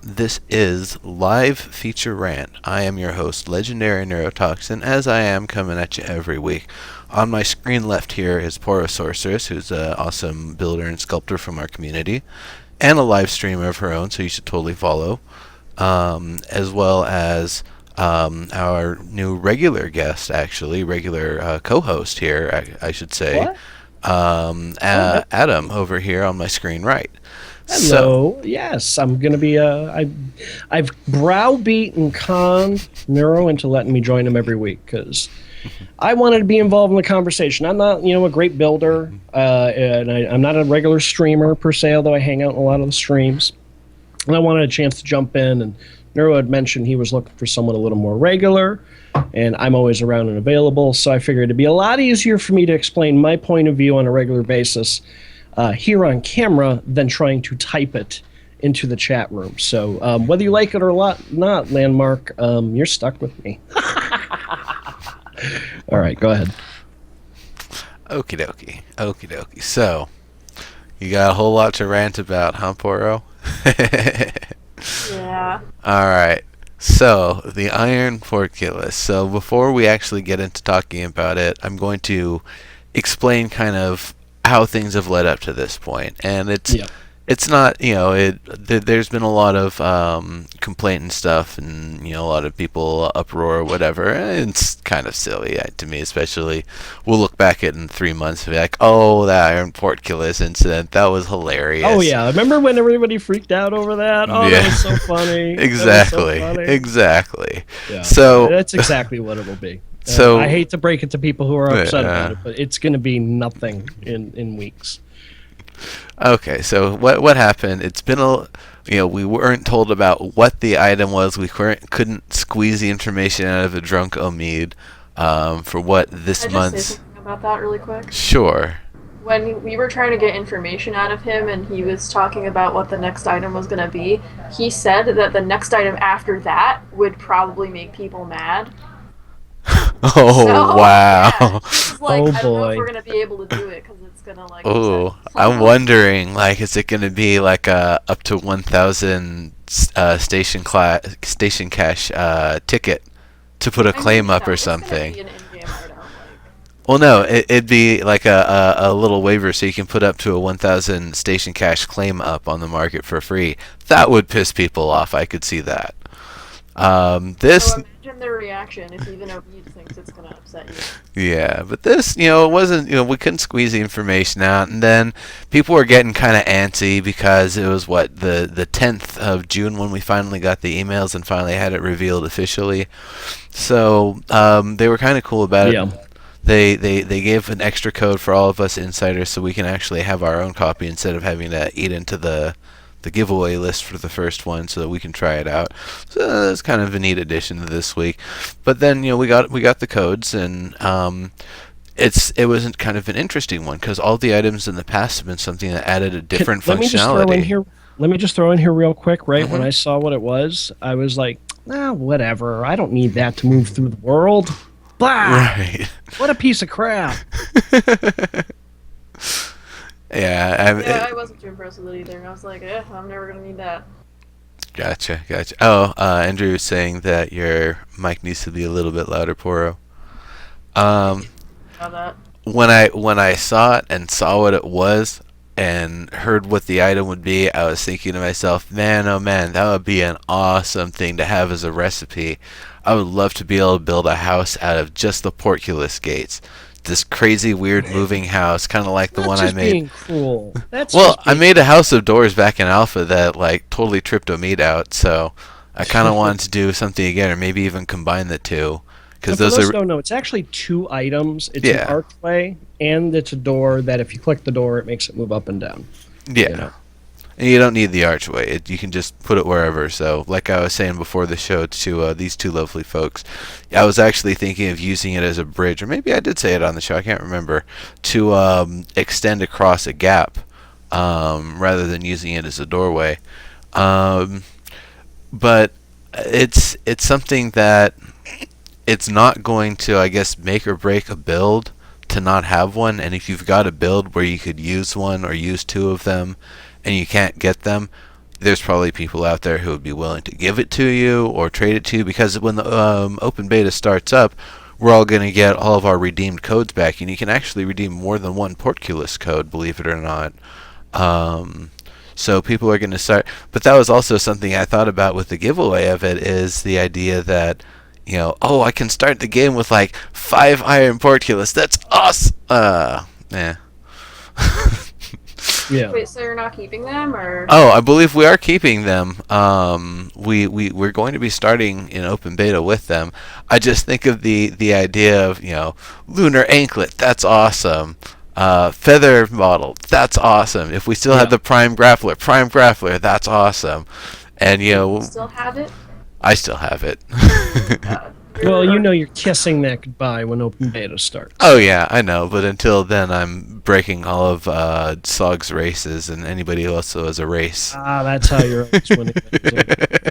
This is live Feature Rant. I am your host, Legendary Neurotoxin, as I am coming at you every week. On my screen left here is Poro Sorceress, who's an awesome builder and sculptor from our community, and a live streamer of her own, so you should totally follow. As well as our new regular guest, actually, regular co-host here, I should say, What? Yep. Adam over here on my screen right. Hello. Yes, I'm gonna be. I've browbeaten Con Neuro into letting me join him every week because I wanted to be involved in the conversation. I'm not, a great builder, and I'm not a regular streamer per se, although I hang out in a lot of the streams. And I wanted a chance to jump in. And Neuro had mentioned he was looking for someone a little more regular, and I'm always around and available. So I figured it'd be a lot easier for me to explain my point of view on a regular basis here on camera than trying to type it into the chat room. So whether you like it or not, Landmark, you're stuck with me. All right, go ahead. Okie dokie. Okie dokie. So, you got a whole lot to rant about, huh, Poro? Yeah. Alright. So, the Iron Portcullis. So, before we actually get into talking about it, I'm going to explain kind of how things have led up to this point. And it's not, there's been a lot of complaint and stuff, and a lot of people uproar or whatever. And it's kind of silly to me, especially. We'll look back at it in 3 months and be like, "Oh, that Iron Portcullis incident, that was hilarious." Oh yeah, remember when everybody freaked out over that? Oh, Yeah. that was so funny. Exactly. That was so funny. Exactly. Yeah, So that's exactly what it'll be. So I hate to break it to people who are upset Yeah. about it, but it's going to be nothing in weeks. Okay, so what happened? It's been we weren't told about what the item was. We couldn't squeeze the information out of a drunk Omid for what this Can I just say month's. something about that really quick? Sure. When we were trying to get information out of him and he was talking about what the next item was going to be, he said that the next item after that would probably make people mad. Oh So, wow. Yeah, he's like, Oh, I don't know boy. if we're going to be able to do it because it's going to like... Oh, upset I'm someone. wondering, is it going to be like a up to 1,000 station cash ticket to put a I mean, claim up no, or it's gonna something? be an in-game item, like... Well, no, it'd be like a little waiver so you can put up to a 1,000 station cash claim up on the market for free. That would piss people off. I could see that. This, So imagine their reaction if even Omid thinks it's going to upset you. yeah, but this, it wasn't, we couldn't squeeze the information out, and then people were getting kind of antsy because it was the 10th of June when we finally got the emails and finally had it revealed officially. So they were kind of cool about it. Yeah. They gave an extra code for all of us insiders so we can actually have our own copy instead of having to eat into the giveaway list for the first one so that we can try it out. So that's kind of a neat addition to this week. But then we got the codes, and it wasn't kind of an interesting one because all the items in the past have been something that added a different Let me just throw in functionality. here. Let me just throw in here real quick. Right when Mhm. I saw what it was, I was like, whatever. I don't need that to move through the world. Blah! Right. What a piece of crap. Yeah. Yeah, I wasn't too impressed with it either. I was like, I'm never going to need that. Gotcha. Oh, Andrew was saying that your mic needs to be a little bit louder, Poro. How that. When I saw it and saw what it was and heard what the item would be, I was thinking to myself, man, oh man, that would be an awesome thing to have as a recipe. I would love to be able to build a house out of just the Portcullis gates. This crazy, weird moving house, kind of like the That's one I just made. being cruel. That's Well, just I made a house of doors back in Alpha that totally tripped Omid out, so I kind of wanted to do something again, or maybe even combine the two, because So for those those are who don't know, it's actually two items. It's Yeah. an archway and it's a door that if you click the door, it makes it move up and down. yeah. You know. And you don't need the archway. You can just put it wherever. So, like I was saying before the show to these two lovely folks, I was actually thinking of using it as a bridge, or maybe I did say it on the show. I can't remember, to extend across a gap rather than using it as a doorway. But it's something that it's not going to, I guess, make or break a build to not have one. And if you've got a build where you could use one or use two of them, and you can't get them, there's probably people out there who would be willing to give it to you or trade it to you, because when the open beta starts up, we're all going to get all of our redeemed codes back, and you can actually redeem more than one Portcullis code, believe it or not. So people are going to start, but that was also something I thought about with the giveaway of it, is the idea that, oh, I can start the game with like 5 Iron Portcullis. That's awesome. Yeah. Yeah. Wait, so you're not keeping them, or? Oh, I believe we are keeping them. We're going to be starting in open beta with them. I just think of the idea of, lunar anklet. That's awesome. Feather model. That's awesome. If we still have the prime grappler. That's awesome. And You still have it? I still have it. Well, you're kissing that goodbye when open beta starts. Oh yeah, I know. But until then, I'm breaking all of Sog's races and anybody else who has a race. That's how you're always winning.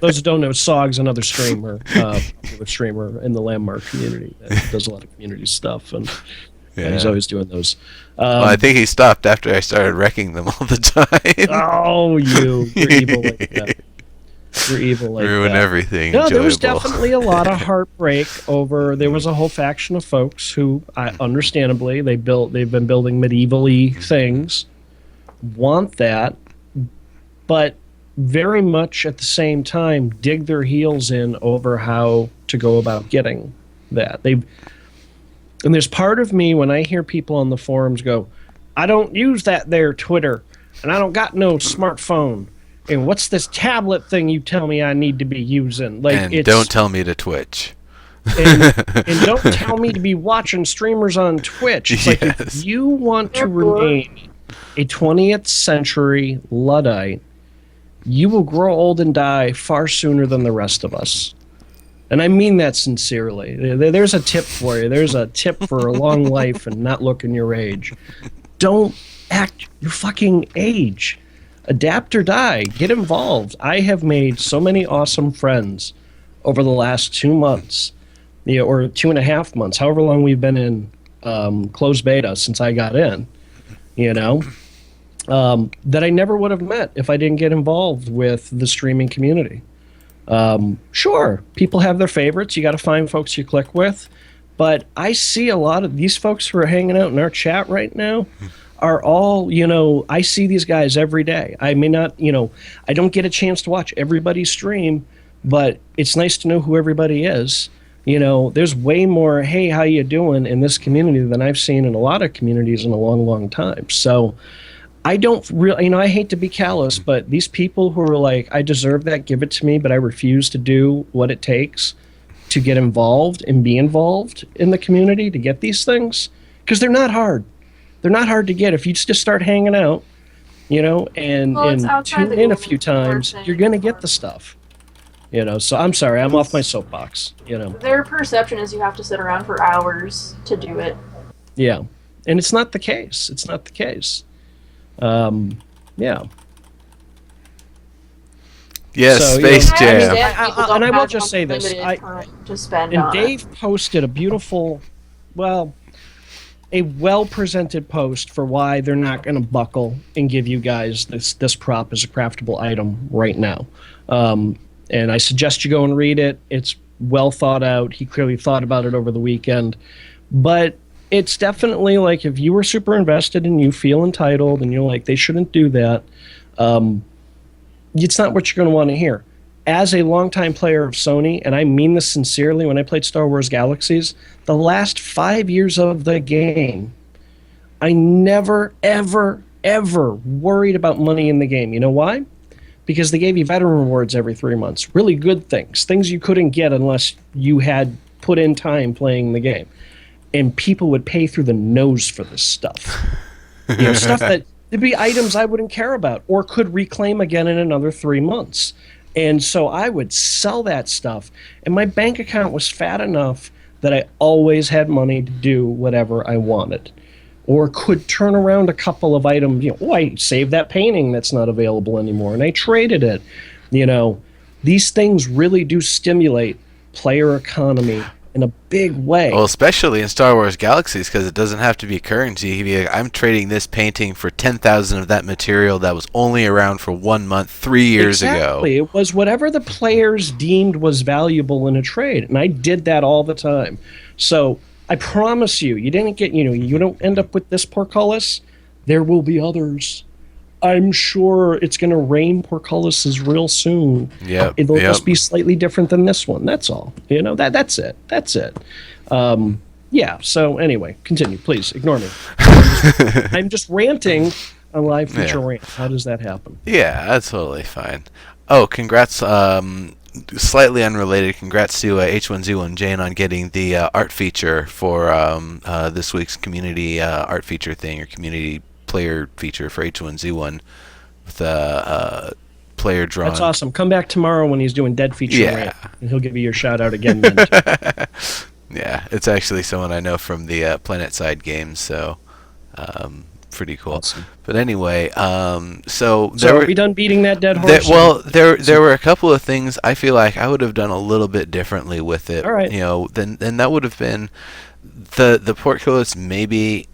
Those who don't know, Sog's another streamer, popular streamer in the Landmark community that does a lot of community stuff, and he's always doing those. Well, I think he stopped after I started wrecking them all the time. Oh, you're evil like that. You're evil like Ruin that. everything. No, enjoyable. there was definitely a lot of heartbreak over. There was a whole faction of folks who, understandably, they've been building medieval-y things, want that, but very much at the same time dig their heels in over how to go about getting that. And there's part of me when I hear people on the forums go, "I don't use that there Twitter, and I don't got no smartphone. And what's this tablet thing you tell me I need to be using?" And don't tell me to Twitch. and don't tell me to be watching streamers on Twitch. It's like, if you want to remain a 20th century Luddite, you will grow old and die far sooner than the rest of us. And I mean that sincerely. There's a tip for you. There's a tip for a long life and not looking your age. Don't act your fucking age. Adapt or die. Get involved. I have made so many awesome friends over the last 2 months, or 2.5 months, however long we've been in closed beta since I got in, that I never would have met if I didn't get involved with the streaming community. Sure, people have their favorites. You got to find folks you click with. But I see a lot of these folks who are hanging out in our chat right now are all, I see these guys every day. I may not, I don't get a chance to watch everybody's stream, but it's nice to know who everybody is. There's way more, hey, how you doing in this community than I've seen in a lot of communities in a long, long time. So I don't really, I hate to be callous, but these people who are like, I deserve that, give it to me, but I refuse to do what it takes to get involved and be involved in the community to get these things, because they're not hard. They're not hard to get. If you just start hanging out, and tune in a few times, you're going to get the stuff. So I'm sorry, I'm off my soapbox, Their perception is you have to sit around for hours to do it. Yeah. And it's not the case. It's not the case. Yeah. Yes, So, Space Jam. And I will just say this. To spend And on Dave posted a beautiful, a well-presented post for why they're not going to buckle and give you guys this prop as a craftable item right now. And I suggest you go and read it. It's well thought out. He clearly thought about it over the weekend. But it's definitely like, if you were super invested and you feel entitled and you're like, they shouldn't do that, it's not what you're going to want to hear. As a longtime player of Sony, and I mean this sincerely, when I played Star Wars Galaxies, the last 5 years of the game, I never, ever, ever worried about money in the game. You know why? Because they gave you veteran rewards every 3 months. Really good things you couldn't get unless you had put in time playing the game. And people would pay through the nose for this stuff. Stuff that there'd be items I wouldn't care about or could reclaim again in another 3 months. And so I would sell that stuff, and my bank account was fat enough that I always had money to do whatever I wanted, or could turn around a couple of items. I saved that painting that's not available anymore, and I traded it. These things really do stimulate player economy in a big way. Well, especially in Star Wars Galaxies, because it doesn't have to be currency. You can be like, I'm trading this painting for 10,000 of that material that was only around for 1 month 3 years ago. Exactly. It was whatever the players deemed was valuable in a trade, and I did that all the time. So I promise you, you didn't get, you don't end up with this portcullis. There will be others. I'm sure it's going to rain portcullises real soon. Yep. It'll yep. just be slightly different than this one. That's all. That's it. That's it. Yeah. So anyway, continue. Please ignore me. I'm just ranting on live feature rant. How does that happen? Yeah, that's totally fine. Oh, congrats. Slightly unrelated. Congrats to H1Z1 Jane on getting the art feature for this week's community art feature thing, or community player feature for H1Z1 with player drawn. That's awesome. Come back tomorrow when he's doing dead feature rant, and he'll give you your shout out again then. Yeah, it's actually someone I know from the Planet Side games, so pretty cool. Awesome. But anyway, so are we done beating that dead horse? There were a couple of things I feel like I would have done a little bit differently with it. All right. Then that would have been the portcullis, maybe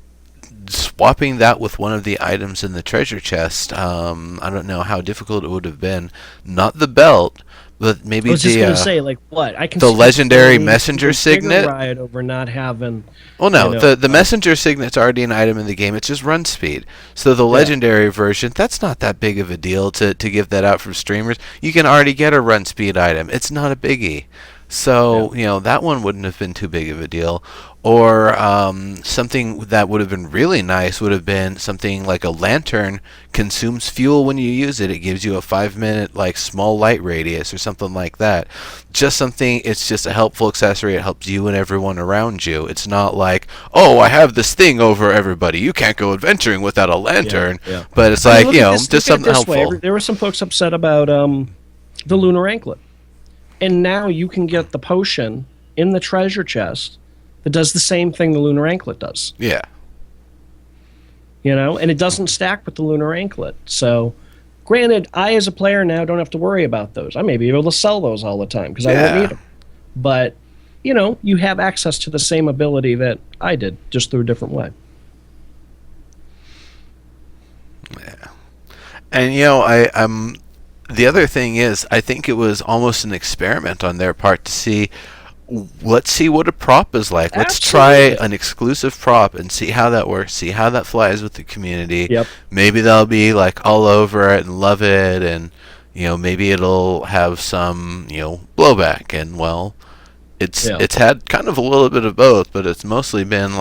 swapping that with one of the items in the treasure chest. I don't know how difficult it would have been. Not the belt, but maybe I was just going to say, like, what? I can the legendary messenger signet. Ride over not having. Well, no, the messenger signet's already an item in the game. It's just run speed. So the legendary version, that's not that big of a deal to give that out from streamers. You can already get a run speed item. It's not a biggie. So, that one wouldn't have been too big of a deal. Or something that would have been really nice would have been something like a lantern consumes fuel when you use it. It gives you a 5-minute, small light radius or something like that. Just something, it's just a helpful accessory. It helps you and everyone around you. It's not like, oh, I have this thing over everybody. You can't go adventuring without a lantern. Yeah. But it's like, just something helpful. There were some folks upset about the lunar anklet. And now you can get the potion in the treasure chest that does the same thing the lunar anklet does. Yeah. And it doesn't stack with the lunar anklet. So, granted, I as a player now don't have to worry about those. I may be able to sell those all the time because I won't need them. But, you have access to the same ability that I did, just through a different way. Yeah. And, I'm... The other thing is, I think it was almost an experiment on their part to see, let's see what a prop is like. Let's try an exclusive prop and see how that works, see how that flies with the community. Yep. Maybe they'll be all over it and love it, and maybe it'll have some blowback. And it's had kind of a little bit of both, but it's mostly been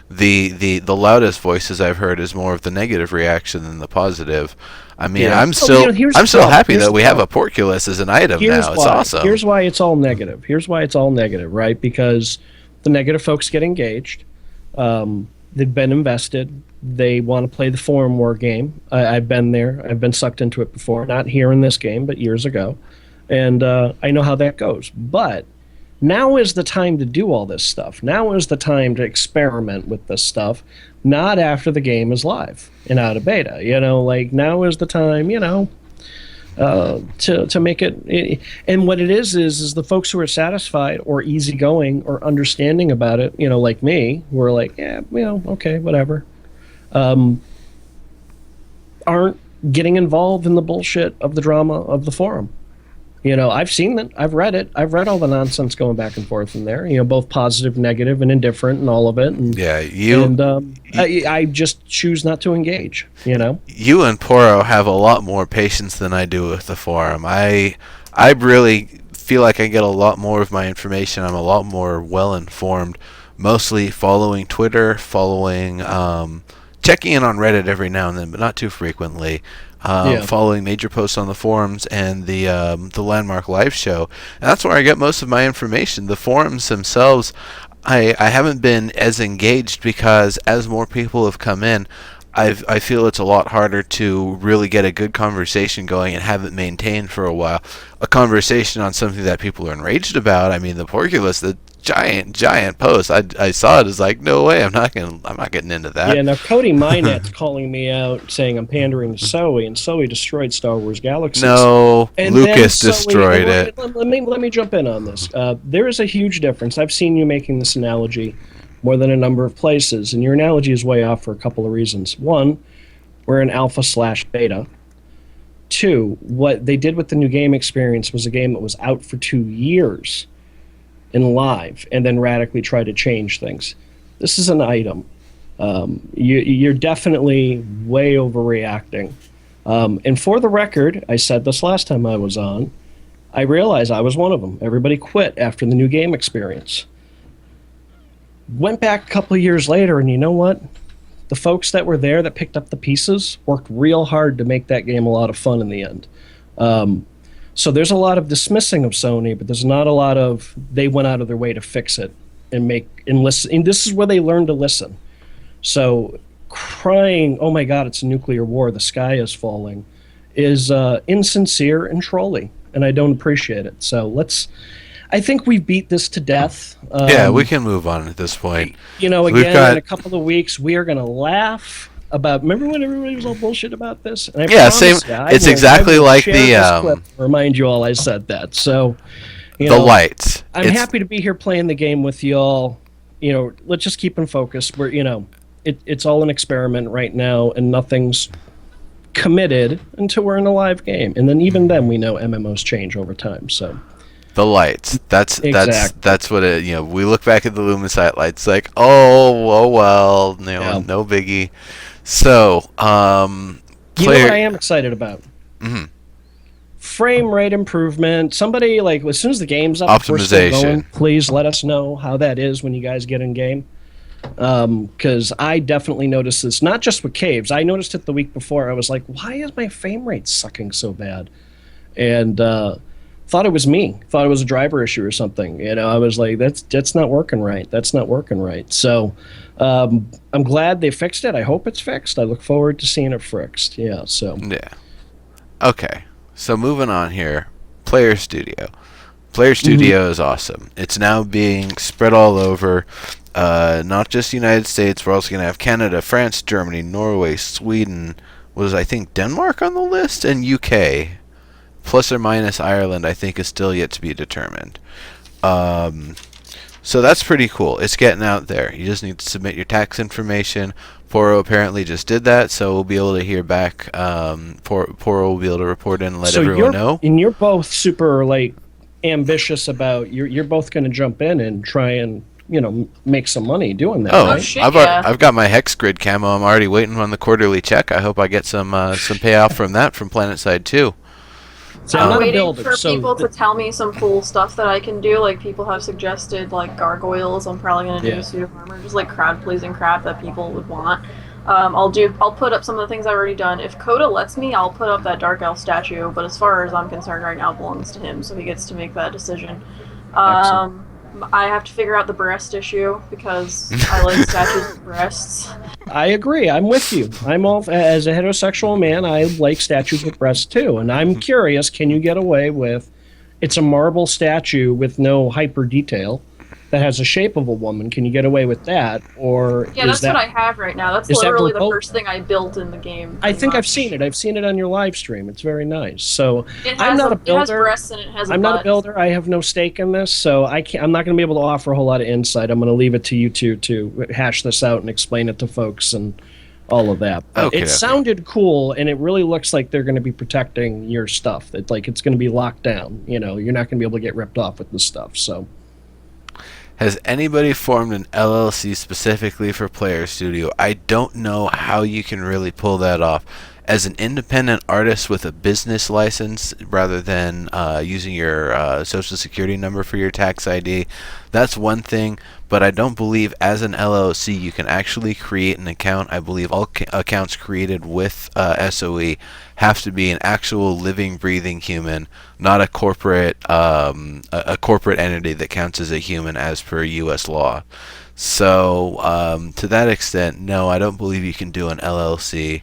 the loudest voices I've heard is more of the negative reaction than the positive. I mean, I'm still happy that we have a portcullis as an item now. It's awesome. Here's why it's all negative. Right? Because the negative folks get engaged. They've been invested. They want to play the forum war game. I've been there. I've been sucked into it before. Not here in this game, but years ago. And I know how that goes. But now is the time to do all this stuff. Now is the time to experiment with this stuff, not after the game is live and out of beta. Now is the time, to make it. And what it is the folks who are satisfied or easygoing or understanding about it, like me, who are like, yeah, okay, whatever, aren't getting involved in the bullshit of the drama of the forum. I've seen it. I've read it. I've read all the nonsense going back and forth in there. Both positive, negative, and indifferent, and all of it. And, I just choose not to engage. You and Poro have a lot more patience than I do with the forum. I really feel like I get a lot more of my information. I'm a lot more well informed, mostly following Twitter, checking in on Reddit every now and then, but not too frequently. Following major posts on the forums and the Landmark live show, and that's where I get most of my information. The forums themselves, I haven't been as engaged because as more people have come in, I feel it's a lot harder to really get a good conversation going and have it maintained for a while. A conversation on something that people are enraged about. I mean, the Porculus, the giant post. I saw it as like, no way, I'm not getting into that. Yeah, now Cody Minet's calling me out, saying I'm pandering to Zoe, and Zoe destroyed Star Wars Galaxies. No, and Lucas destroyed it. Let me jump in on this. There is a huge difference. I've seen you making this analogy more than a number of places, and your analogy is way off for a couple of reasons. One, we're in alpha/beta. Two, what they did with the new game experience was a game that was out for 2 years in live, and then radically try to change things. This is an item. You're definitely way overreacting. And for the record, I said this last time I was on, I realized I was one of them. Everybody quit after the new game experience. Went back a couple of years later, and you know what? The folks that were there that picked up the pieces worked real hard to make that game a lot of fun in the end. So there's a lot of dismissing of Sony, but there's not a lot of they went out of their way to fix it and listen. And this is where they learn to listen. So crying, oh my God, it's a nuclear war, the sky is falling, is insincere and trolly, and I don't appreciate it. So I think we beat this to death. Yeah, we can move on at this point. You know, again, in a couple of weeks, we are going to laugh about. Remember when everybody was all bullshit about this? And same. It's exactly like the. Remind you all, I said that. So, the lights. I'm happy to be here playing the game with you all. You know, let's just keep in focus. It's all an experiment right now, and nothing's committed until we're in a live game. And then even then, we know MMOs change over time. So. The lights. That's what it. We look back at the Lumicite lights, like, oh well, no biggie. So, you know what I am excited about? Mm-hmm. Frame rate improvement. Somebody, like, as soon as the game's up, optimization. We're still going, please let us know how that is when you guys get in game. Because I definitely noticed this, not just with caves. I noticed it the week before. I was like, why is my frame rate sucking so bad? And thought it was me. Thought it was a driver issue or something. I was like, that's not working right. That's not working right. So I'm glad they fixed it. I hope it's fixed. I look forward to seeing it fixed. Yeah. So. Yeah. Okay. So moving on here, Player Studio. Player Studio is awesome. It's now being spread all over, not just the United States. We're also going to have Canada, France, Germany, Norway, Sweden. Was I think Denmark on the list, and UK. Plus or minus Ireland, I think, is still yet to be determined. So that's pretty cool. It's getting out there. You just need to submit your tax information. Poro apparently just did that, so we'll be able to hear back. Poro will be able to report in and let everyone know. And you're both super ambitious about. You're both going to jump in and try and make some money doing that. Oh, right? Shit, I've got my hex grid camo. I'm already waiting on the quarterly check. I hope I get some payoff from that from PlanetSide too. So I'm waiting for people to tell me some cool stuff that I can do. Like, people have suggested, like, gargoyles. I'm probably going to do a suit of armor. Just, like, crowd-pleasing crap that people would want. I'll put up some of the things I've already done. If Coda lets me, I'll put up that Dark Elf statue. But as far as I'm concerned right now, it belongs to him. So he gets to make that decision. I have to figure out the breast issue, because I like statues with breasts. I agree. I'm with you. As a heterosexual man, I like statues with breasts too. And I'm curious, can you get away with, it's a marble statue with no hyper detail that has the shape of a woman. Can you get away with that? Or yeah, that's what I have right now. That's literally the first thing I built in the game. I think I've seen it. I've seen it on your live stream. It's very nice. So I'm not a builder. It has breasts and it has I'm not a builder. I have no stake in this, so I'm not going to be able to offer a whole lot of insight. I'm going to leave it to you two to hash this out and explain it to folks and all of that. But it sounded cool, and it really looks like they're going to be protecting your stuff. It's going to be locked down. You're not going to be able to get ripped off with this stuff. So. Has anybody formed an LLC specifically for Player Studio? I don't know how you can really pull that off. As an independent artist with a business license, rather than using your social security number for your tax ID, that's one thing. But I don't believe as an LLC you can actually create an account. I believe all accounts created with SOE have to be an actual living, breathing human, not a corporate entity that counts as a human as per U.S. law. So to that extent, no, I don't believe you can do an LLC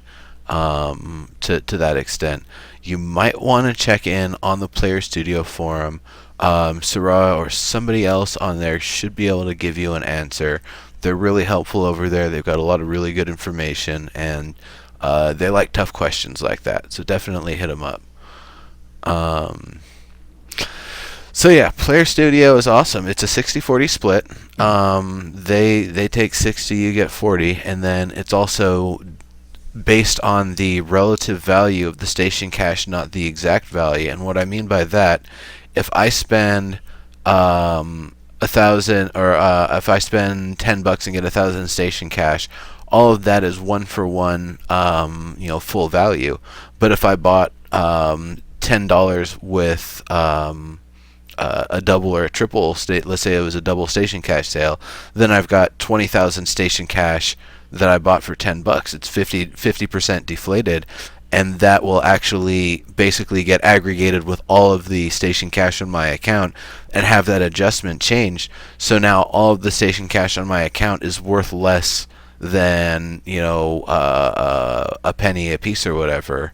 to that extent. You might want to check in on the Player Studio forum. Sarah or somebody else on there should be able to give you an answer. They're really helpful over there. They've got a lot of really good information, and they like tough questions like that. So definitely hit them up. So yeah, Player Studio is awesome. It's a 60-40 split. They take 60, you get 40, and then it's also based on the relative value of the station cache, not the exact value. And what I mean by that, if I spend 1,000, or if I spend $10 and get 1,000 station cache, all of that is one for one, full value. But if I bought $10 with a double or a triple let's say it was a double station cache sale, then I've got 20,000 station cache that I bought for $10. It's 50% deflated, and that will actually basically get aggregated with all of the station cache on my account and have that adjustment changed. So now all of the station cache on my account is worth less than a penny a piece or whatever.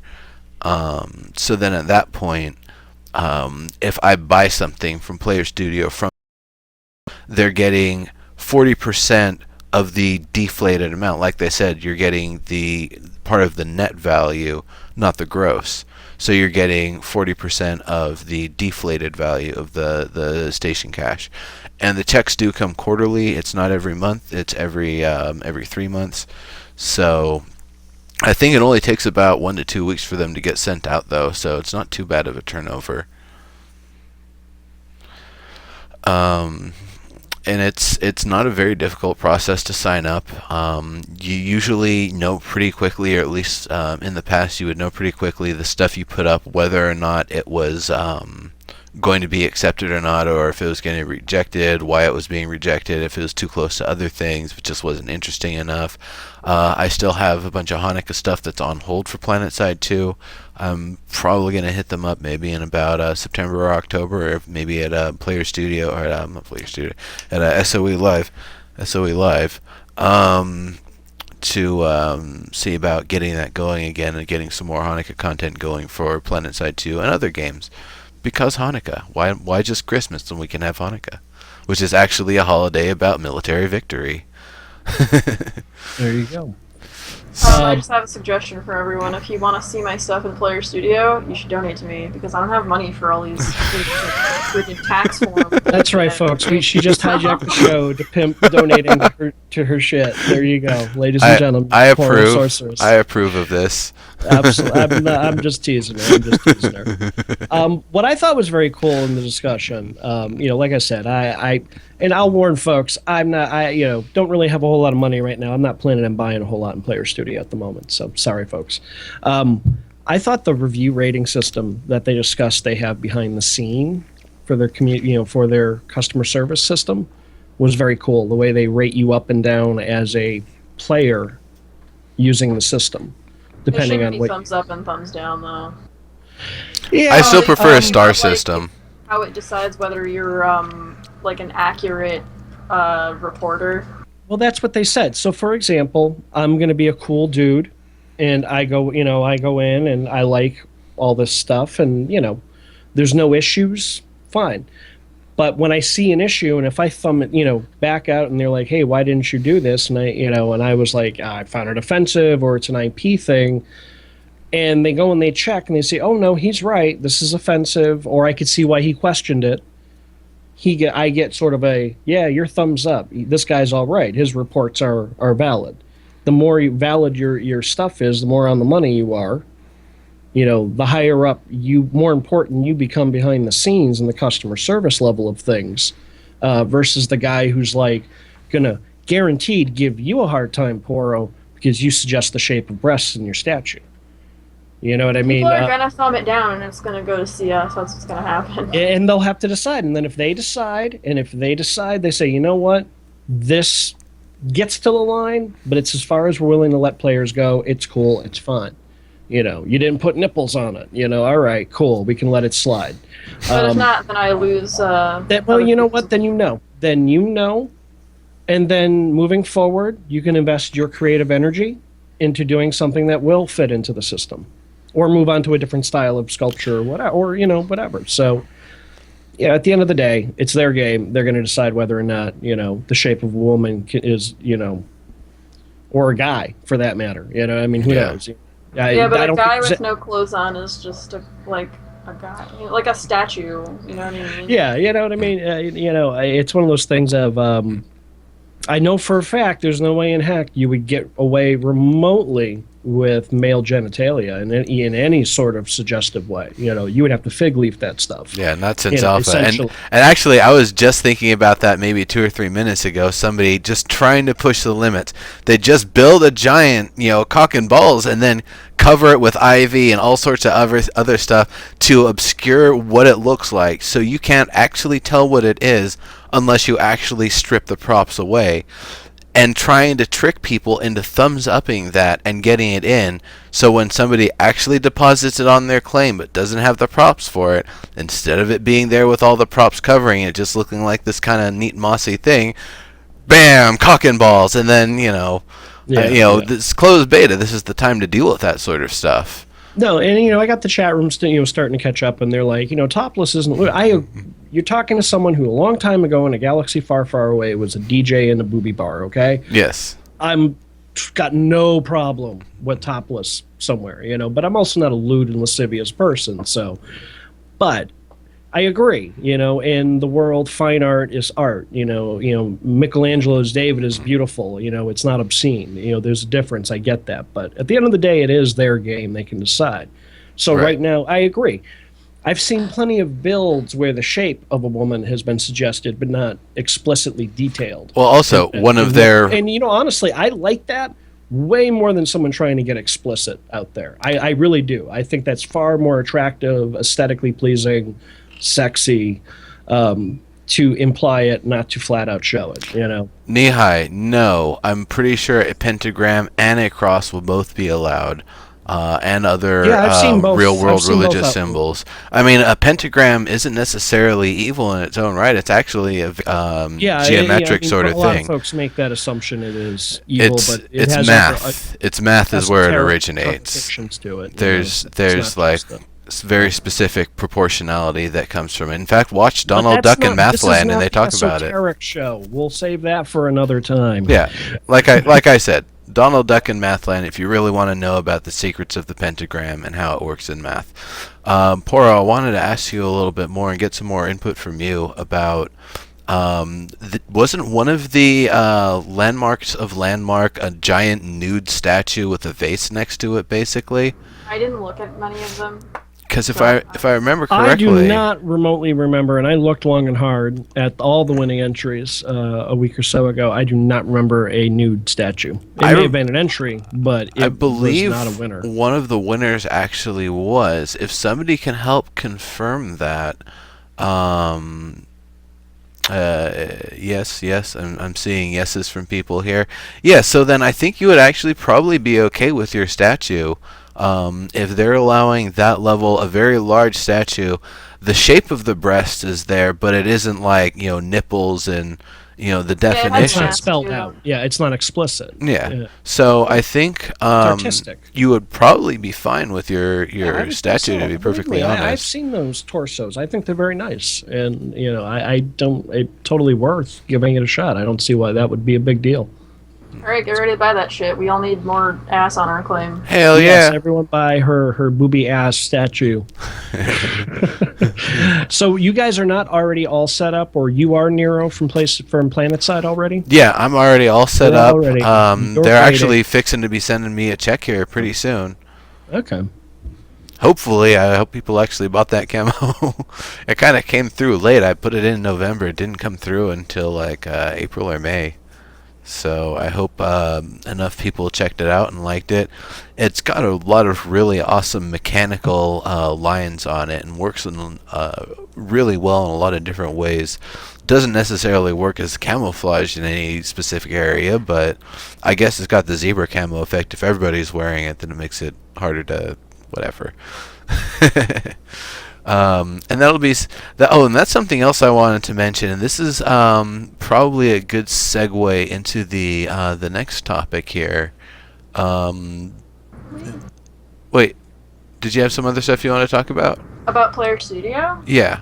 So then at that point, if I buy something from Player Studio, they're getting 40% of the deflated amount. Like they said, you're getting the part of the net value, not the gross. So you're getting 40% of the deflated value of the station cache. And the checks do come quarterly. It's not every month. It's every 3 months. So I think it only takes about 1 to 2 weeks for them to get sent out, though. So it's not too bad of a turnover. And it's not a very difficult process to sign up. You usually know pretty quickly, or at least in the past you would know pretty quickly, the stuff you put up, whether or not it was going to be accepted or not, or if it was getting rejected, why it was being rejected, if it was too close to other things, if it just wasn't interesting enough. I still have a bunch of Hanukkah stuff that's on hold for PlanetSide 2. I'm probably going to hit them up maybe in about September or October, or maybe at Player Studio, or not Player Studio, at SOE Live, to see about getting that going again and getting some more Hanukkah content going for PlanetSide 2 and other games. Because Hanukkah. Why just Christmas when we can have Hanukkah? Which is actually a holiday about military victory. There you go. I just have a suggestion for everyone. If you want to see my stuff in Player Studio, you should donate to me, because I don't have money for all these freaking tax forms. That's right, folks. She just hijacked the show to pimp donating to her shit. There you go, ladies and gentlemen. I approve. Poro Sorceress. I approve of this. Absolutely. I'm just teasing her. What I thought was very cool in the discussion, like I said, and I'll warn folks, don't really have a whole lot of money right now. I'm not planning on buying a whole lot in Player Studio at the moment. So sorry, folks. I thought the review rating system that they discussed they have behind the scene for their for their customer service system was very cool. The way they rate you up and down as a player using the system, depending on what. Thumbs up and thumbs down, though. Yeah, I still prefer a star system. How it decides whether you're like an accurate reporter. Well, that's what they said. So, for example, I'm going to be a cool dude, and I go in and I like all this stuff, and there's no issues. Fine. But when I see an issue, and if I thumb it, back out, and they're like, "Hey, why didn't you do this?" and I was like, "I found it offensive," or it's an IP thing, and they go and they check, and they say, "Oh no, he's right. This is offensive," or I could see why he questioned it. I get sort of a, yeah, your thumbs up. This guy's all right. His reports are valid. The more valid your stuff is, the more on the money you are. The higher up more important you become behind the scenes in the customer service level of things, versus the guy who's like gonna guaranteed give you a hard time, Poro, because you suggest the shape of breasts in your statue. You know what I mean? People are going to thumb it down, and it's going to go to CS. That's what's going to happen. And they'll have to decide. And then if they decide, they say, you know what? This gets to the line, but it's as far as we're willing to let players go. It's cool. It's fine. You didn't put nipples on it. All right, cool. We can let it slide. But if not, then I lose... well, you know what? Then you know. And then moving forward, you can invest your creative energy into doing something that will fit into the system, or move on to a different style of sculpture, or whatever, or whatever. So, yeah, at the end of the day, it's their game. They're going to decide whether or not the shape of a woman is or a guy for that matter. I mean, who knows? But a guy with no clothes on is just like a guy, like a statue. You know what I mean? Yeah, you know what I mean. It's one of those things of. I know for a fact there's no way in heck you would get away remotely with male genitalia in any sort of suggestive way. You would have to fig leaf that stuff. Yeah, not since alpha. And actually, I was just thinking about that maybe 2 or 3 minutes ago. Somebody just trying to push the limits. They just build a giant, cock and balls, and then cover it with ivy and all sorts of other stuff to obscure what it looks like, so you can't actually tell what it is unless you actually strip the props away. And trying to trick people into thumbs-upping that and getting it in, so when somebody actually deposits it on their claim but doesn't have the props for it, instead of it being there with all the props covering it, just looking like this kind of neat mossy thing, bam, cock and balls, and then this closed beta. This is the time to deal with that sort of stuff. No, and I got the chat room starting to catch up, and they're like, topless isn't. You're talking to someone who a long time ago in a galaxy far, far away was a DJ in a booby bar. Okay. Yes. I'm got no problem with topless somewhere, but I'm also not a lewd and lascivious person. So, but I agree. In the world, fine art is art. Michelangelo's David is beautiful. It's not obscene. There's a difference. I get that, but at the end of the day, it is their game. They can decide. So right now, I agree. I've seen plenty of builds where the shape of a woman has been suggested, but not explicitly detailed. Well, also, one of their... And, honestly, I like that way more than someone trying to get explicit out there. I really do. I think that's far more attractive, aesthetically pleasing, sexy, to imply it, not to flat out show it, Nihai, no. I'm pretty sure a pentagram and a cross will both be allowed. And other real-world religious symbols. I mean, a pentagram isn't necessarily evil in its own right. It's actually a geometric sort of thing. A lot of folks make that assumption it is evil, but it's math. It's math is where it originates. To it, there's like very specific proportionality that comes from it. In fact, watch Donald Duck in Mathland, and they talk about it. Esoteric show. We'll save that for another time. Yeah, like I said. Donald Duck in Mathland, if you really want to know about the secrets of the pentagram and how it works in math. Poro, I wanted to ask you a little bit more and get some more input from you about, wasn't one of the landmarks of Landmark a giant nude statue with a vase next to it, basically? I didn't look at many of them. Because if I remember correctly... I do not remotely remember, and I looked long and hard at all the winning entries a week or so ago. I do not remember a nude statue. It may have been an entry, but it was not a winner. One of the winners actually was. If somebody can help confirm that... yes, I'm seeing yeses from people here. Yeah, so then I think you would actually probably be okay with your statue. If they're allowing that level, a very large statue, the shape of the breast is there, but it isn't like, nipples and, the definition. It's not spelled out. Yeah, it's not explicit. Yeah. So I think artistic. You would probably be fine with your statue, to be perfectly honest. I've seen those torsos. I think they're very nice. And, it's totally worth giving it a shot. I don't see why that would be a big deal. Alright, get ready to buy that shit. We all need more ass on our claim. Hell yeah. Yes, everyone buy her booby ass statue. So you guys are not already all set up, or you are, Nero, from PlanetSide already? Yeah, I'm already all set up. They're actually fixing to be sending me a check here pretty soon. Okay. Hopefully, I hope people actually bought that camo. It kind of came through late. I put it in November. It didn't come through until like April or May. So I hope enough people checked it out and liked it. It's got a lot of really awesome mechanical lines on it and works in, really well in a lot of different ways. Doesn't necessarily work as camouflage in any specific area, but I guess it's got the zebra camo effect. If everybody's wearing it, then it makes it harder to whatever. And that'll be that. Oh, and that's something else I wanted to mention. And this is probably a good segue into the next topic here. Wait, did you have some other stuff you want to talk about? About Player Studio? Yeah.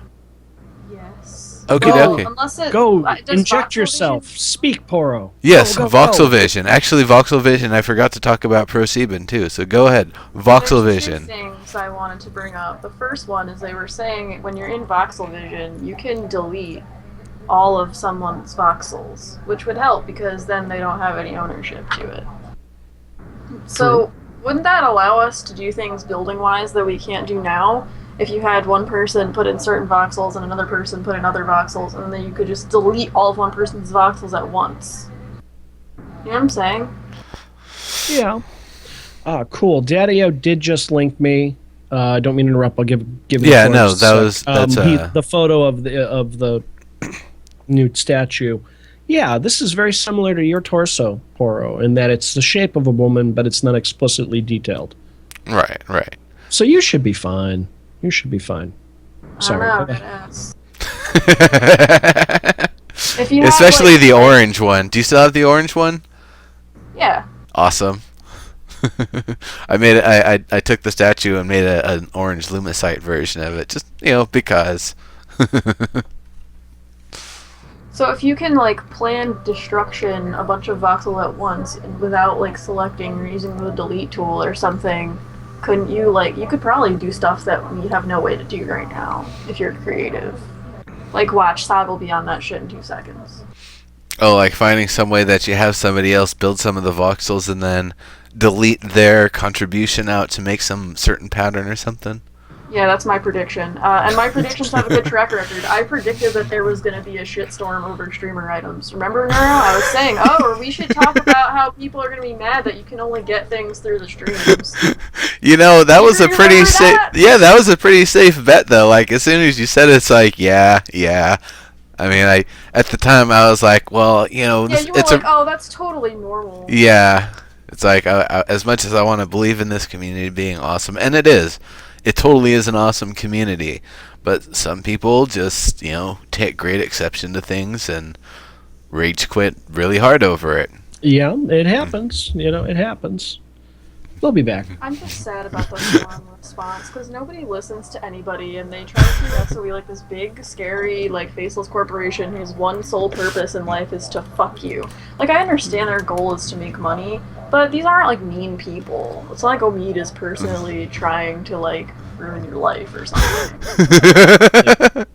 Yes. Okay, okay. Unless it Go does inject Voxel yourself. Vision- Speak, Poro. Yes, Go, go, Voxel go. Vision. Actually, Voxel Vision. I forgot to talk about ProSieben too. So go ahead, Voxel There's two Vision. things I wanted to bring up. The first one is they were saying when you're in Voxel Vision, you can delete all of someone's voxels, which would help because then they don't have any ownership to it. So, wouldn't that allow us to do things building-wise that we can't do now? If you had one person put in certain voxels and another person put in other voxels, and then you could just delete all of one person's voxels at once. You know what I'm saying? Yeah. Cool. Daddy-O did just link me. I don't mean to interrupt. I'll give it. Yeah, a no, sec. that's the photo of the new statue. Yeah, this is very similar to your torso, Poro, in that it's the shape of a woman, but it's not explicitly detailed. Right, right. So you should be fine. You should be fine. Sorry. I don't know, yes. If you have, Especially like, the orange one. Do you still have the orange one? Yeah. Awesome. I made it. I took the statue and made an orange lumicite version of it, just because. So if you can plan destruction a bunch of voxel at once and without selecting or using the delete tool or something, couldn't you you could probably do stuff that we have no way to do right now if you're creative. Watch, Sav will be on that shit in 2 seconds. Oh, like finding some way that you have somebody else build some of the voxels and then delete their contribution out to make some certain pattern or something? Yeah, that's my prediction. And my predictions have a good track record. I predicted that there was going to be a shitstorm over streamer items. Remember, Neuro? I was saying, we should talk about how people are going to be mad that you can only get things through the streams. That was a pretty safe. That? Yeah, that was a pretty safe bet, though. As soon as you said it, it's yeah. I mean, at the time I was like, well, Yeah, you were that's totally normal. Yeah, it's as much as I want to believe in this community being awesome, and it is. It totally is an awesome community, but some people just, take great exception to things and rage quit really hard over it. Yeah, it happens. It happens. We'll be back. I'm just sad about the forum response because nobody listens to anybody, and they try to treat us so we this big, scary, faceless corporation whose one sole purpose in life is to fuck you. I understand their goal is to make money, but these aren't mean people. It's not Omid is personally trying to ruin your life or something.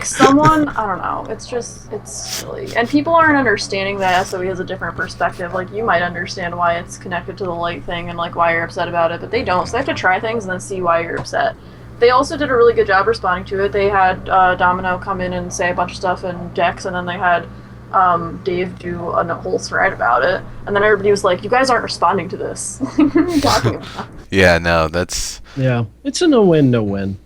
Someone, I don't know, it's silly. And people aren't understanding that SOE has a different perspective. You might understand why it's connected to the light thing and why you're upset about it, but they don't. So they have to try things and then see why you're upset. They also did a really good job responding to it. They had Domino come in and say a bunch of stuff in Dex, and then they had Dave do a whole thread about it. And then everybody was like, you guys aren't responding to this. What are you talking about? Yeah, no, that's... Yeah, it's a no-win, no-win,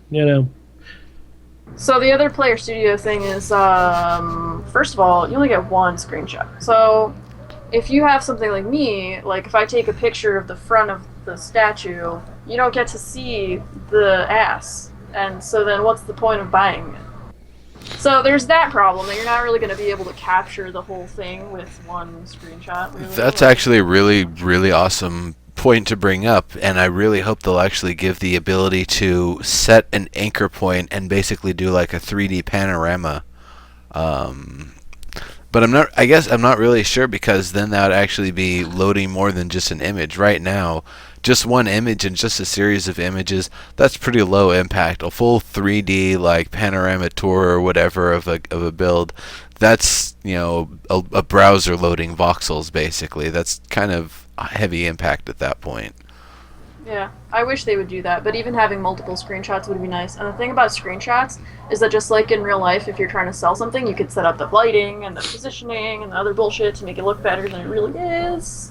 So the other Player Studio thing is, first of all, you only get one screenshot. So if you have something like me, if I take a picture of the front of the statue, you don't get to see the ass. And so then what's the point of buying it? So there's that problem, that you're not really going to be able to capture the whole thing with one screenshot. Really. That's actually a really, really awesome point to bring up, and I really hope they'll actually give the ability to set an anchor point and basically do a 3D panorama. But I'm not really sure, because then that would actually be loading more than just an image. Right now, just one image and just a series of images, that's pretty low impact. A full 3D panorama tour or whatever of a build, that's a browser loading voxels basically. That's kind of heavy impact at that point. Yeah, I wish they would do that, but even having multiple screenshots would be nice. And the thing about screenshots is that just like in real life, if you're trying to sell something, you could set up the lighting and the positioning and the other bullshit to make it look better than it really is,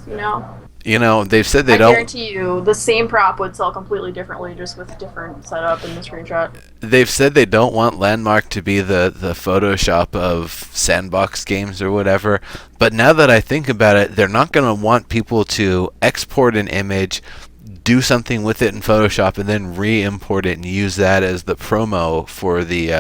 They've said I guarantee you, the same prop would sell completely differently, just with different setup in the screenshot. They've said they don't want Landmark to be the Photoshop of sandbox games or whatever, but now that I think about it, they're not going to want people to export an image, do something with it in Photoshop and then re-import it and use that as the promo for the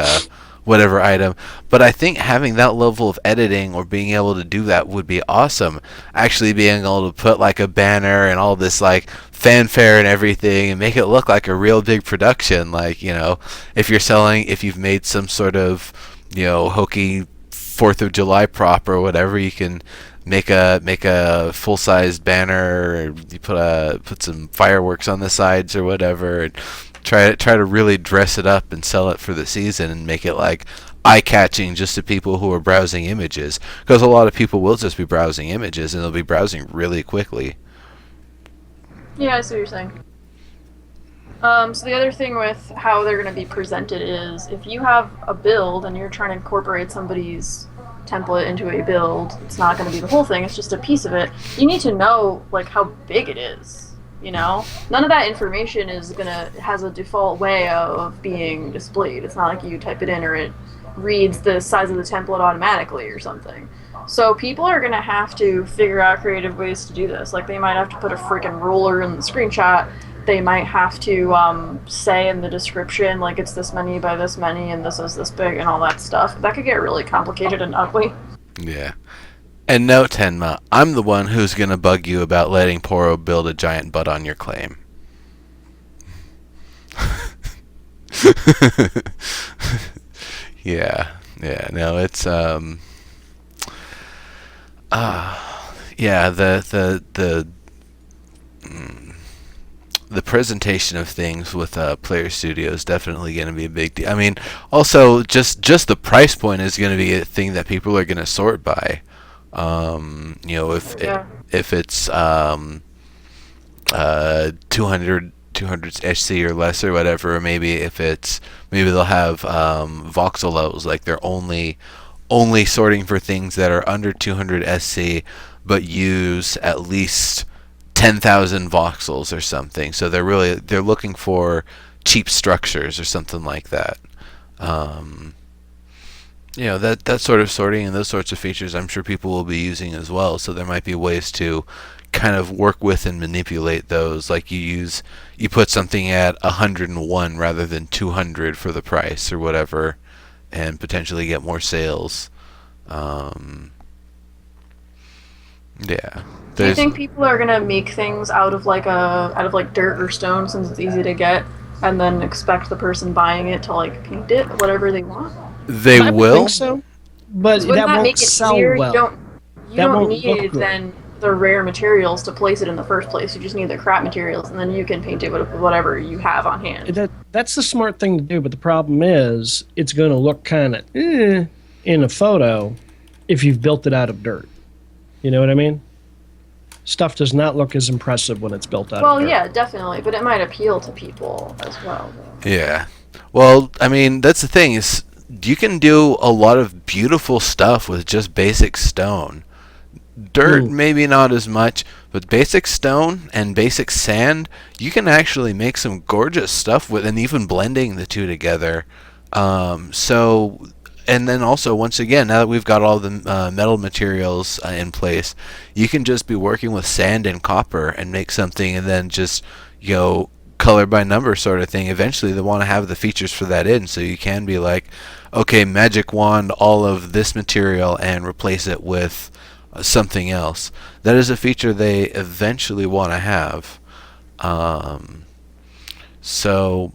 whatever item. But I think having that level of editing or being able to do that would be awesome. Actually being able to put like a banner and all this like fanfare and everything and make it look like a real big production. Like, if you've made some sort of, hokey 4th of July prop or whatever, you can make a full-sized banner, or you put some fireworks on the sides or whatever, and try to really dress it up and sell it for the season and make it like eye-catching just to people who are browsing images, because a lot of people will just be browsing images and they'll be browsing really quickly. Yeah, I see what you're saying. So the other thing with how they're going to be presented is, if you have a build and you're trying to incorporate somebody's template into a build, it's not going to be the whole thing, it's just a piece of it. You need to know like how big it is, none of that information has a default way of being displayed. It's not like you type it in or it reads the size of the template automatically or something. So people are going to have to figure out creative ways to do this. Like, they might have to put a freaking ruler in the screenshot. They might have to say in the description, like, it's this many by this many and this is this big and all that stuff. That could get really complicated and ugly. Yeah. And no, Tenma, I'm the one who's going to bug you about letting Poro build a giant butt on your claim. Yeah, no, it's yeah, the presentation of things with Player Studio is definitely going to be a big deal. I mean, also just the price point is going to be a thing that people are going to sort by. If it's 200 SC or less or whatever, or maybe they'll have voxelos, like they're only sorting for things that are under 200 SC but use at least 10,000 voxels or something. So they're looking for cheap structures or something like that. That sort of sorting and those sorts of features I'm sure people will be using as well. So there might be ways to kind of work with and manipulate those. Like you put something at 101 rather than 200 for the price or whatever, and potentially get more sales. Yeah. Do you think people are gonna make things out of dirt or stone, since it's easy to get, and then expect the person buying it to like paint it whatever they want? They will. I think so, but that won't make it sell easier? well. You don't need then the rare materials to place it in the first place. You just need the crap materials, and then you can paint it with whatever you have on hand. That's the smart thing to do, but the problem is it's going to look kind of in a photo if you've built it out of dirt. You know what I mean? Stuff does not look as impressive when it's built out of dirt. Well, yeah, definitely, but it might appeal to people as well, though. Yeah. Well, I mean, that's the thing, is you can do a lot of beautiful stuff with just basic stone. Dirt, maybe not as much, but basic stone and basic sand, you can actually make some gorgeous stuff with, and even blending the two together. And then also, once again, now that we've got all the metal materials in place, you can just be working with sand and copper and make something, and then just, color by number sort of thing. Eventually, they want to have the features for that in, so you can be like, okay, magic wand all of this material and replace it with something else. That is a feature they eventually want to have. So,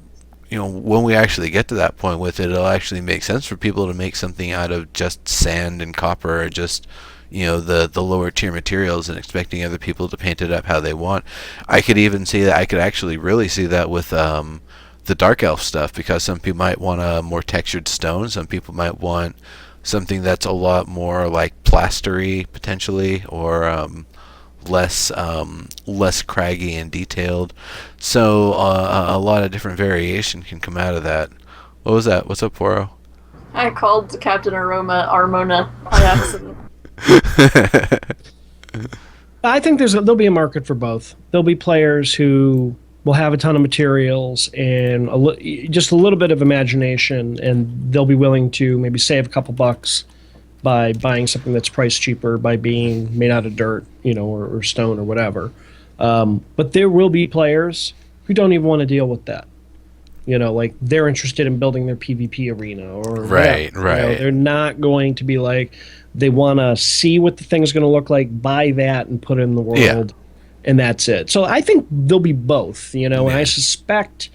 when we actually get to that point with it, it'll actually make sense for people to make something out of just sand and copper, or just, the lower tier materials, and expecting other people to paint it up how they want. I could even see that. I could actually really see that with the Dark Elf stuff, because some people might want a more textured stone. Some people might want something that's a lot more like plastery, potentially, or less craggy and detailed. So a lot of different variation can come out of that. What was that? What's up, Poro? I called Captain Armona by accident. I think there'll be a market for both. There'll be players who will have a ton of materials and just a little bit of imagination, and they'll be willing to maybe save a couple bucks by buying something that's priced cheaper, by being made out of dirt, or stone or whatever. But there will be players who don't even want to deal with that. Like they're interested in building their PvP arena or Right, whatever. right. They're not going to be like, they want to see what the thing's going to look like, buy that and put it in the world, and that's it. So I think there'll be both, and I suspect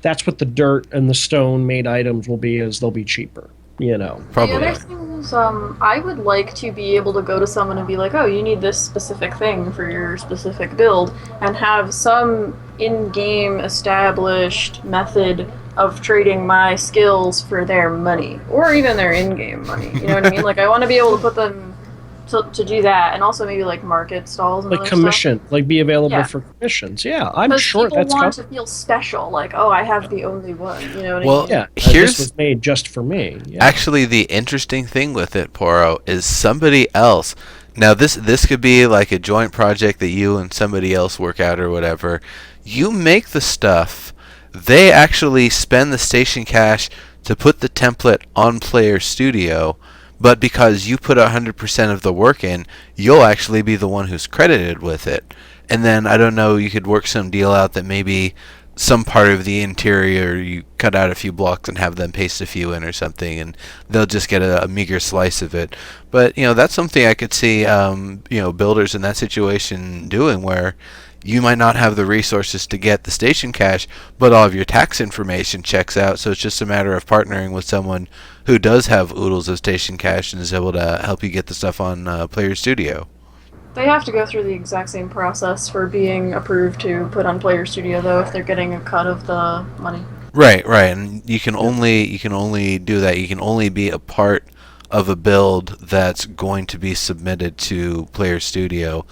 that's what the dirt and the stone made items will be, is they'll be cheaper. Probably. The other thing is, I would like to be able to go to someone and be like, oh, you need this specific thing for your specific build, and have some in-game established method of trading my skills for their money, or even their in-game money. You know what I mean? Like, I want to be able to put them to do that, and also maybe like market stalls and like commission, stuff. like be available for commissions. Yeah, I'm sure people that's want to feel special, like, oh, I have the only one. You know what I mean? Yeah, here's this was made just for me. Yeah. actually the interesting thing with it, Poro, is somebody else. Now this could be like a joint project that you and somebody else work out or whatever. You make the stuff. They actually spend the station cash to put the template on Player Studio. But because you put 100% of the work in, you'll actually be the one who's credited with it. And then, I don't know, you could work some deal out that maybe some part of the interior, you cut out a few blocks and have them paste a few in or something, and they'll just get a meager slice of it. But, that's something I could see, builders in that situation doing, where you might not have the resources to get the station cash, but all of your tax information checks out, so it's just a matter of partnering with someone who does have oodles of station cash and is able to help you get the stuff on Player Studio. They have to go through the exact same process for being approved to put on Player Studio, though, if they're getting a cut of the money. Right, and you can only do that. You can only be a part of a build that's going to be submitted to Player Studio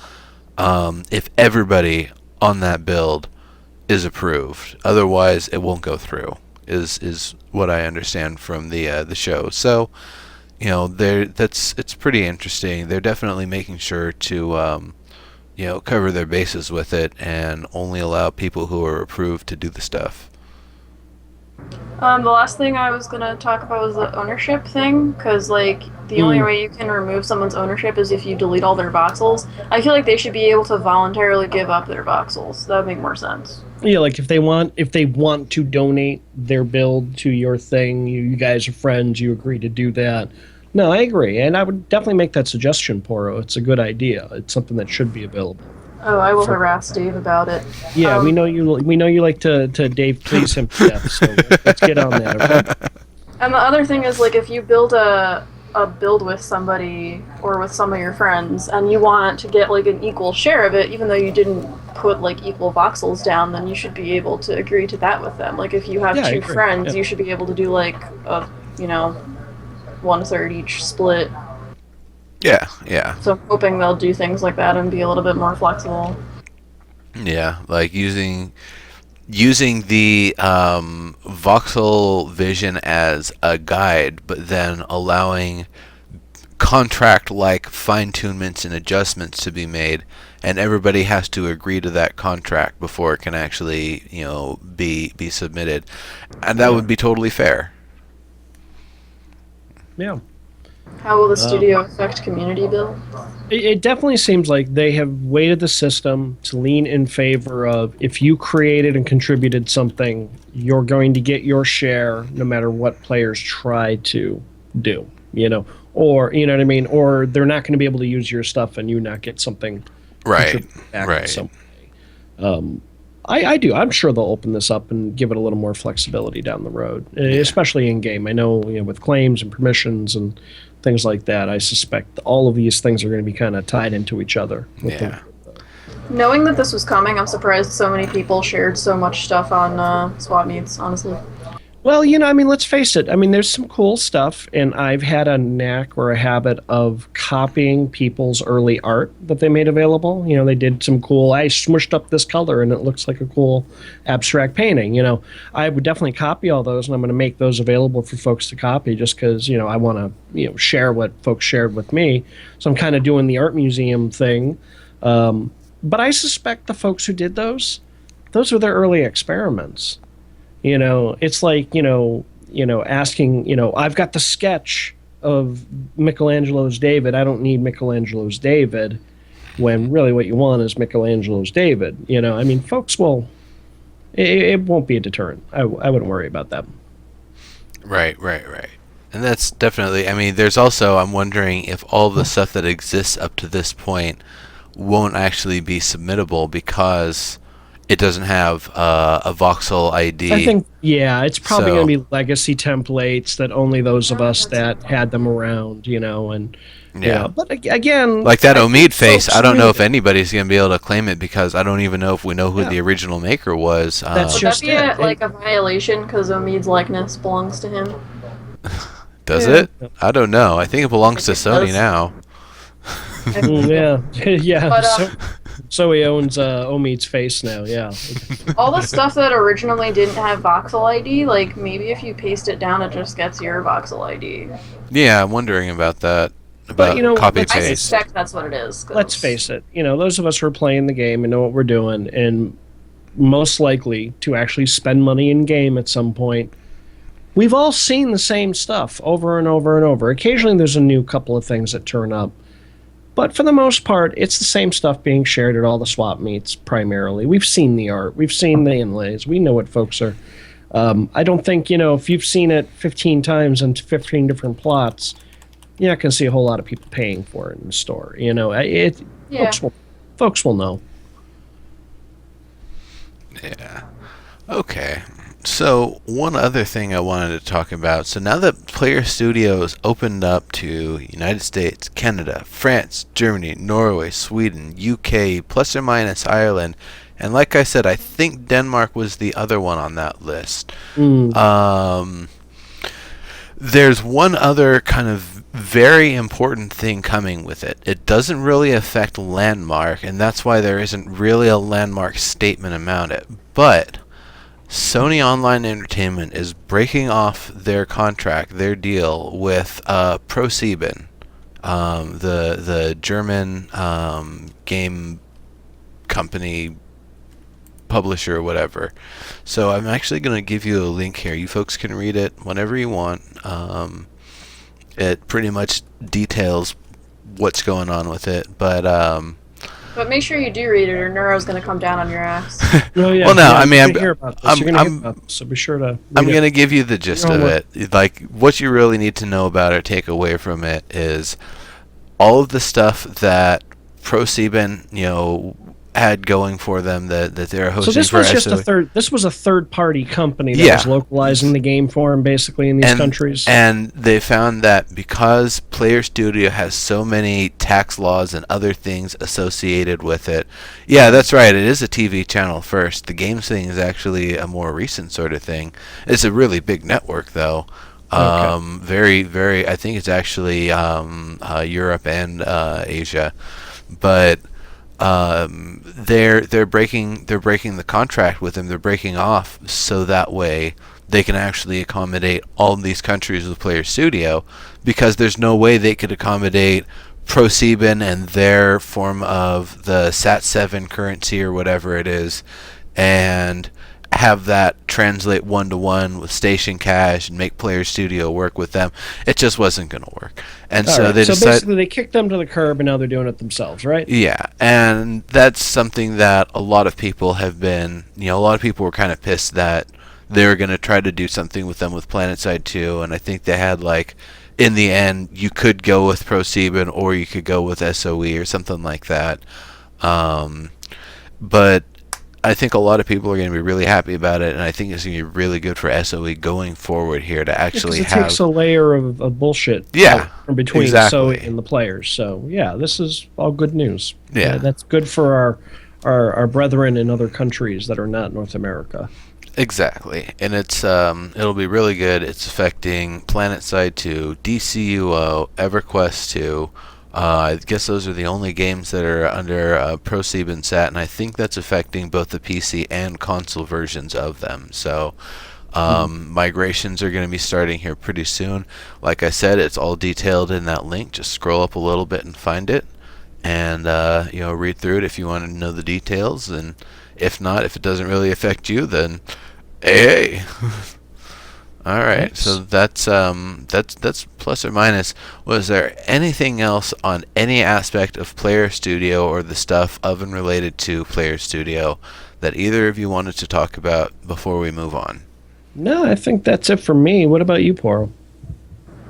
if everybody on that build is approved. Otherwise, it won't go through. Is what I understand from the show. So, it's pretty interesting. They're definitely making sure to cover their bases with it and only allow people who are approved to do the stuff. The last thing I was going to talk about was the ownership thing, because, like, the only way you can remove someone's ownership is if you delete all their voxels. I feel like they should be able to voluntarily give up their voxels. That would make more sense. Yeah, like if they want to donate their build to your thing, you guys are friends, you agree to do that. No, I agree, and I would definitely make that suggestion, Poro. It's a good idea. It's something that should be available. Oh, I will harass Dave about it. Yeah, we know you like to Dave please him to death, so let's get on that. Okay? And the other thing is, like, if you build a build with somebody or with some of your friends and you want to get, like, an equal share of it, even though you didn't put, like, equal voxels down, then you should be able to agree to that with them. Like, if you have two friends, you should be able to do, like, a 1/3 each split. Yeah. So I'm hoping they'll do things like that and be a little bit more flexible. Yeah, like using the voxel vision as a guide, but then allowing contract-like fine-tunements and adjustments to be made, and everybody has to agree to that contract before it can actually, be submitted, and that would be totally fair. Yeah. How will the studio affect community build? It definitely seems like they have weighted the system to lean in favor of, if you created and contributed something, you're going to get your share no matter what players try to do, or, you know what I mean? Or they're not going to be able to use your stuff and you not get something right. Some way. I do. I'm sure they'll open this up and give it a little more flexibility down the road, especially in game. I know, with claims and permissions and things like that, I suspect all of these things are going to be kind of tied into each other. Knowing that this was coming, I'm surprised so many people shared so much stuff on swap meets, honestly. Well, let's face it. There's some cool stuff, and I've had a knack or a habit of copying people's early art that they made available. They did some cool, I smushed up this color and it looks like a cool abstract painting. I would definitely copy all those, and I'm going to make those available for folks to copy just because, I want to, share what folks shared with me. So I'm kind of doing the art museum thing. But I suspect the folks who did those were their early experiments. It's like, asking, I've got the sketch of Michelangelo's David. I don't need Michelangelo's David. when really what you want is Michelangelo's David. I mean, folks will. It won't be a deterrent. I wouldn't worry about that. Right. And that's definitely, I mean, there's also, I'm wondering if all the stuff that exists up to this point won't actually be submittable because it doesn't have a voxel ID. I think, it's probably going to be legacy templates that only those of us that had them around, and but again, like that Omid face, I don't know if anybody's going to be able to claim it because I don't even know if we know who the original maker was. That's Would just that be like a violation because Omid's likeness belongs to him? Does it? I don't know. I think it belongs to Sony now. yeah. But, so he owns Omid's face now. Yeah. all the stuff that originally didn't have voxel ID, like maybe if you paste it down, it just gets your voxel ID. Yeah, I'm wondering about that. About copy I paste. suspect that's what it is. Let's face it. Those of us who are playing the game and know what we're doing, and most likely to actually spend money in game at some point. We've all seen the same stuff over and over and over. Occasionally there's a new couple of things that turn up. But for the most part, it's the same stuff being shared at all the swap meets primarily. We've seen the art. We've seen the inlays. We know what folks are. I don't think, if you've seen it 15 times into 15 different plots, you're not going to see a whole lot of people paying for it in the store. Folks will know. Yeah. Okay. So one other thing I wanted to talk about. So now that Player Studios opened up to United States, Canada, France, Germany, Norway, Sweden, UK, plus or minus Ireland, and like I said, I think Denmark was the other one on that list. There's one other kind of very important thing coming with it. It doesn't really affect Landmark, and that's why there isn't really a Landmark statement about it. But Sony Online Entertainment is breaking off their contract, their deal with ProSieben, the German game company publisher or whatever. So I'm actually going to give you a link here. You folks can read it whenever you want. It pretty much details what's going on with it, but make sure you do read it, or Neuro's going to come down on your ass. I mean, so be sure to. I'm going to give you the gist of it. Like, what you really need to know about or take away from it is all of the stuff that ProSieben, had going for them that they're hosting. So this was just This was a third-party company that was localizing the game for them, basically, in these countries. And they found that because Player Studio has so many tax laws and other things associated with it. Yeah, that's right. It is a TV channel first. The games thing is actually a more recent sort of thing. It's a really big network, though. Very, very. I think it's actually Europe and Asia, but. They're breaking the contract with them. They're breaking off so that way they can actually accommodate all these countries with Player Studio, because there's no way they could accommodate ProSieben and their form of the Sat7 currency or whatever it is, and have that translate one-to-one with Station Cash and make Player Studio work with them. It just wasn't going to work. And so they decided... So basically they kicked them to the curb and now they're doing it themselves, right? Yeah, and that's something that a lot of people have been... a lot of people were kind of pissed that they were going to try to do something with them with PlanetSide 2, and I think they had, in the end, you could go with ProSieben or you could go with SOE or something like that. But I think a lot of people are going to be really happy about it, and I think it's going to be really good for SOE going forward here to actually have... It takes a layer of bullshit in between SOE and the players. So, this is all good news. Yeah. That's good for our brethren in other countries that are not North America. Exactly. And it's it'll be really good. It's affecting PlanetSide 2, DCUO, EverQuest 2... I guess those are the only games that are under ProSieben Sat, and I think that's affecting both the PC and console versions of them. So migrations are going to be starting here pretty soon. Like I said, it's all detailed in that link. Just scroll up a little bit and find it, and read through it if you want to know the details. And if not, if it doesn't really affect you, then hey. All right, Nice. so that's plus or minus. Was there anything else on any aspect of Player Studio or the stuff of and related to Player Studio that either of you wanted to talk about before we move on? No, I think that's it for me. What about you, Poro?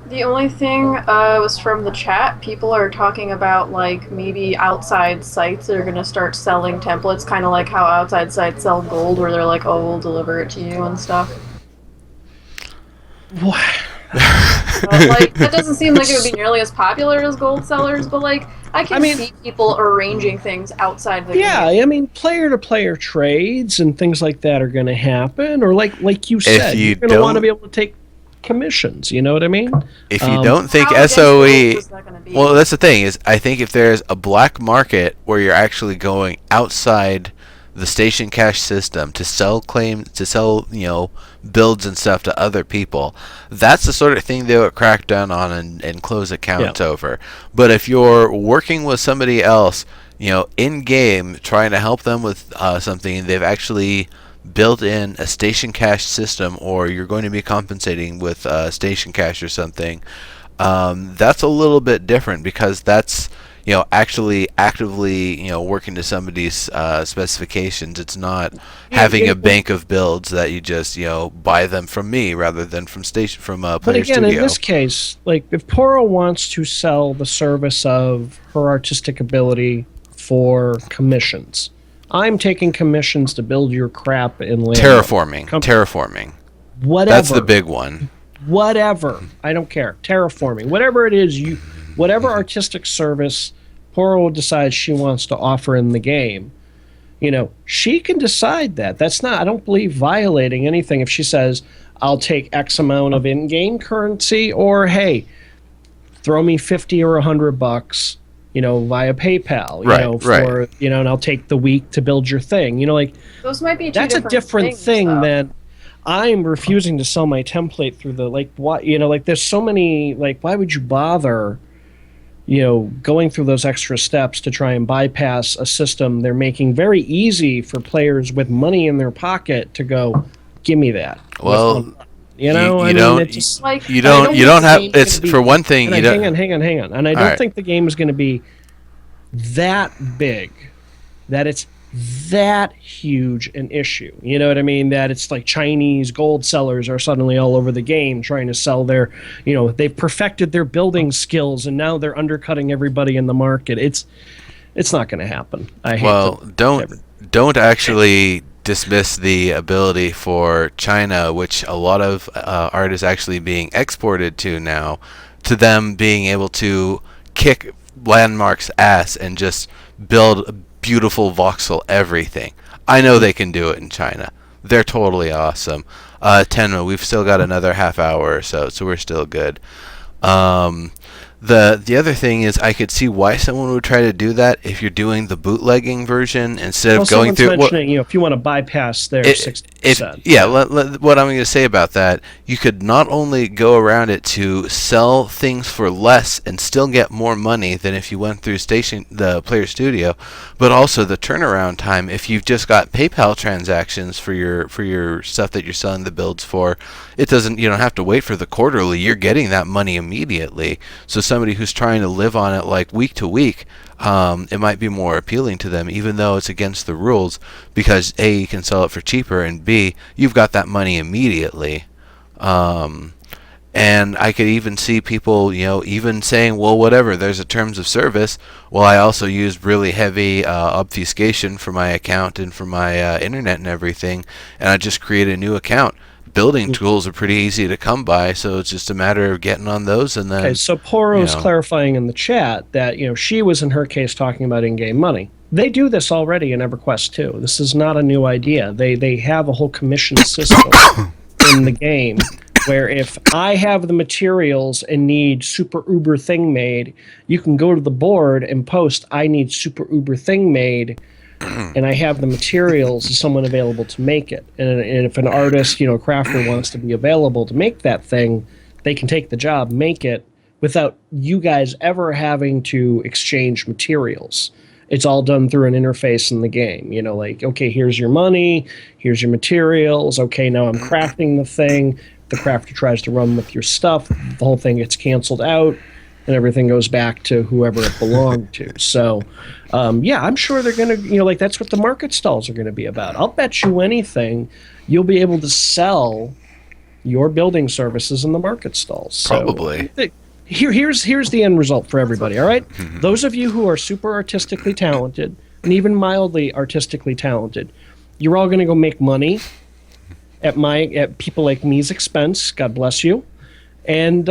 The only thing was from the chat. People are talking about like maybe outside sites that are going to start selling templates, kind of like how outside sites sell gold, where they're like, "Oh, we'll deliver it to you" and stuff. What? Like that doesn't seem like it would be nearly as popular as gold sellers, but like I I can mean, see people arranging things outside the yeah, game. I mean, player-to-player trades and things like that are going to happen, or like you If said, you you're going to want to don't be able to take commissions. You know what I mean? if you don't think How against the rules SOE, is that going to well, be? that's the thing is I think if there's a black market where you're actually going outside the station cash system to sell claims to sell builds and stuff to other people, that's the sort of thing they would crack down on and close Yeah. accounts over. But if you're working with somebody else, in game trying to help them with something, they've actually built in a station cash system, or you're going to be compensating with station cash or something. That's a little bit different because that's actually actively working to somebody's specifications. It's not having a bank of builds that you just buy them from me rather than from But Player again, in Studio. this case, like if Poro wants to sell the service of her artistic ability for commissions, I'm taking commissions to build your crap in land. Terraforming. Whatever. That's the big one. Whatever. I don't care. Terraforming. Whatever it is, whatever artistic service Poro decides she wants to offer in the game, she can decide that. That's not, I don't believe, violating anything if she says, I'll take X amount of in-game currency, or hey, throw me 50 or $100, via PayPal, Right. and I'll take the week to build your thing. Like Those might be two that's a different things, thing though. than I'm refusing to sell my template through the like what like there's so many like why would you bother going through those extra steps to try and bypass a system they're making very easy for players with money in their pocket to go give me that with Well, one button. I mean don't it's just Like you I don't don't you think don't the have game's it's gonna be, for one thing and you don't. hang on, and I All don't right. think the game is going to be that big that it's that huge an issue. You know what I mean? That it's like Chinese gold sellers are suddenly all over the game trying to sell their, they've perfected their building skills and now they're undercutting everybody in the market. It's not going to happen. I hate Well, to don't actually dismiss the ability for China, which a lot of art is actually being exported to now, to them being able to kick Landmark's ass and just build a beautiful voxel everything. I know they can do it in China. They're totally awesome. Tenma, we've still got another half hour or so we're still good. Um, the other thing is I could see why someone would try to do that if you're doing the bootlegging version instead Well, of going someone's through mentioning, if you want to bypass their it, 60%. what I'm going to say about that, you could not only go around it to sell things for less and still get more money than if you went through the Player Studio, but also the turnaround time. If you've just got PayPal transactions for your stuff that you're selling the builds for, you don't have to wait for the quarterly. You're getting that money immediately. So somebody who's trying to live on it like week to week, it might be more appealing to them, even though it's against the rules, because A, you can sell it for cheaper, and B, you've got that money immediately. And I could even see people, even saying, well, whatever, there's a terms of service. Well, I also used really heavy obfuscation for my account and for my internet and everything, and I just create a new account. Building tools are pretty easy to come by, so it's just a matter of getting on those and then. Okay, so Poro's clarifying in the chat that she was in her case talking about in-game money. They do this already in EverQuest 2. This is not a new idea. They have a whole commission system in the game where if I have the materials and need super uber thing made, you can go to the board and post I need super uber thing made. And I have the materials, is someone available to make it? And if an artist, crafter wants to be available to make that thing, they can take the job, make it, without you guys ever having to exchange materials. It's all done through an interface in the game. Okay, here's your money, here's your materials. Okay, now I'm crafting the thing. the crafter tries to run with your stuff, the whole thing gets canceled out, and everything goes back to whoever it belonged to. So, yeah, I'm sure they're going to, like, that's what the market stalls are going to be about. I'll bet you anything you'll be able to sell your building services in the market stalls. So, Probably. Here's the end result for everybody, all right? Those of you who are super artistically talented and even mildly artistically talented, you're all going to go make money at people like me's expense. God bless you. And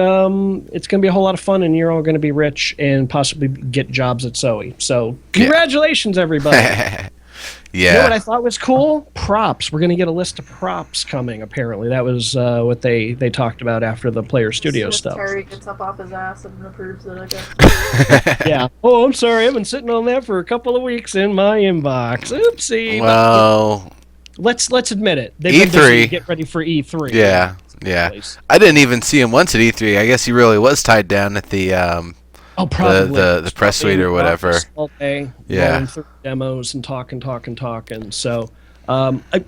it's going to be a whole lot of fun, and you're all going to be rich and possibly get jobs at Zoe. So congratulations, everybody. Yeah. You know what I thought was cool? Props. We're going to get a list of props coming, apparently. That was what they talked about after the Player Studio stuff. Terry gets up off his ass and approves it, I guess. Yeah. Oh, I'm sorry. I've been sitting on that for a couple of weeks in my inbox. Oopsie. Well, let's admit it. They've E3. been busy to get ready for E3. Yeah. I didn't even see him once at E3. I guess he really was tied down at the probably the press suite or whatever. All day, Yeah. going through demos and talking. So,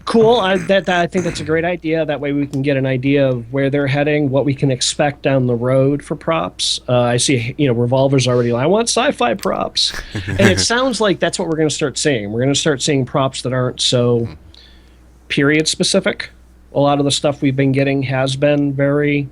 cool. I think that's a great idea. That way we can get an idea of where they're heading, what we can expect down the road for props. I see, Revolver's already like, I want sci-fi props. And it sounds like that's what we're going to start seeing. We're going to start seeing props that aren't so period specific. A lot of the stuff we've been getting has been very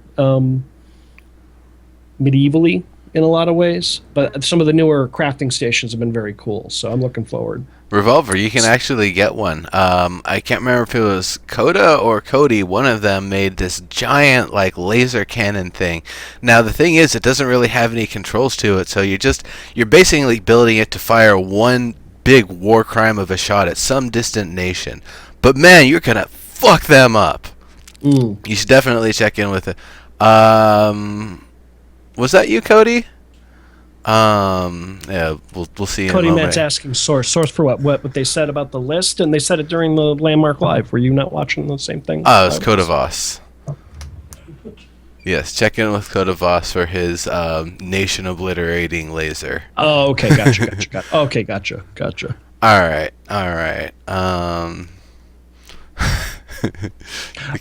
medievally in a lot of ways, but some of the newer crafting stations have been very cool, so I'm looking forward. Revolver, you can actually get one. I can't remember if it was Coda or Cody. One of them made this giant laser cannon thing. Now the thing is, it doesn't really have any controls to it, so you're basically building it to fire one big war crime of a shot at some distant nation. But man, you're gonna fuck them up. You should definitely check in with it. Was that you, Cody? Yeah, we'll see. Cody in a Matt's moment. asking source for what they said about the list, and they said it during the Landmark Live. Were you not watching the same thing? Oh, it's Coda Voss. Yes, check in with Coda Voss for his nation obliterating laser. Oh, okay, gotcha. Okay, gotcha. All right.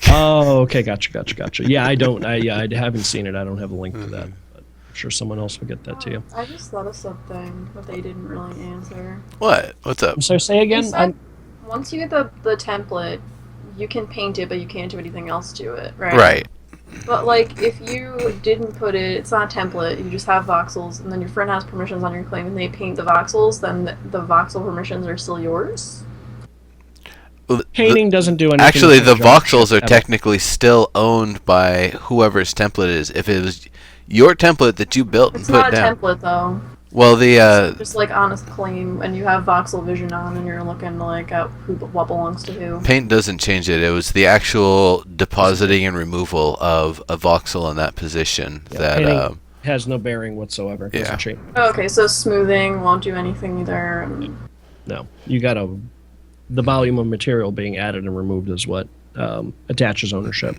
Oh, okay, gotcha. Yeah, I haven't seen it. I don't have a link to that. But I'm sure someone else will get that to you. I just thought of something that they didn't really answer. What? What's up? So say again. You said once you get the template, you can paint it, but you can't do anything else to it, right? Right. But if you didn't put it, it's not a template. You just have voxels, and then your friend has permissions on your claim, and they paint the voxels. Then the voxel permissions are still yours. Painting doesn't do anything. Actually, the voxels are technically still owned by whoever's template is. If it was your template that you built and It's put not a down. template though. Well, the Just honest claim, and you have voxel vision on, and you're looking at what belongs to who. paint doesn't change it. It was the actual depositing and removal of a voxel in that position that. Painting has no bearing whatsoever. It doesn't change. Okay, so smoothing won't do anything either. No, you got the volume of material being added and removed is what attaches ownership.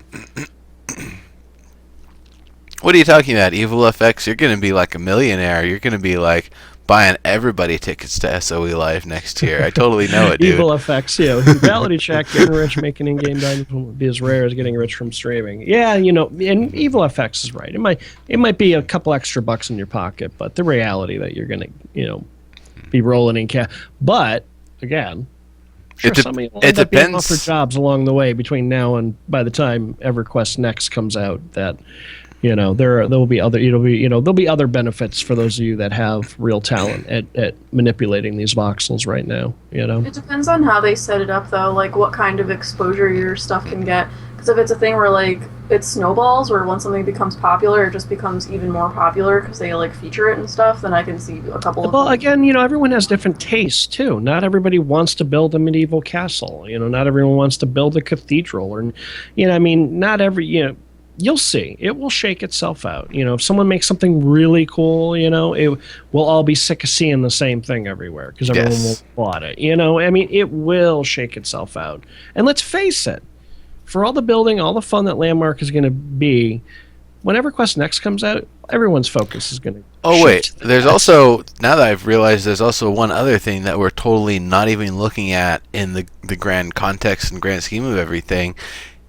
What are you talking about? Evil FX? You're going to be like a millionaire. You're going to be buying everybody tickets to SOE Live next year. I totally know it, dude. Evil effects, reality check, getting rich, making in-game diamonds won't be as rare as getting rich from streaming. Yeah, and Evil effects is right. It might be a couple extra bucks in your pocket, but the reality that you're gonna, be rolling in cash. But again, sure, some of you will end up being offered jobs along the way between now and by the time EverQuest Next comes out. That there will be other there'll be other benefits for those of you that have real talent at manipulating these voxels right now. It depends on how they set it up though, what kind of exposure your stuff can get. Because if it's a thing where it snowballs, where once something becomes popular, it just becomes even more popular because they feature it and stuff, then I can see a couple of. Well, again, everyone has different tastes too. Not everybody wants to build a medieval castle. Not everyone wants to build a cathedral, or not every. You'll see. It will shake itself out. If someone makes something really cool, it we'll all be sick of seeing the same thing everywhere because everyone will applaud it. It will shake itself out. And let's face it, for all the building, all the fun that Landmark is going to be, when EverQuest Next comes out, everyone's focus is going to. Oh wait, there's also, now that I've realized, there's also one other thing that we're totally not even looking at in the grand context and grand scheme of everything.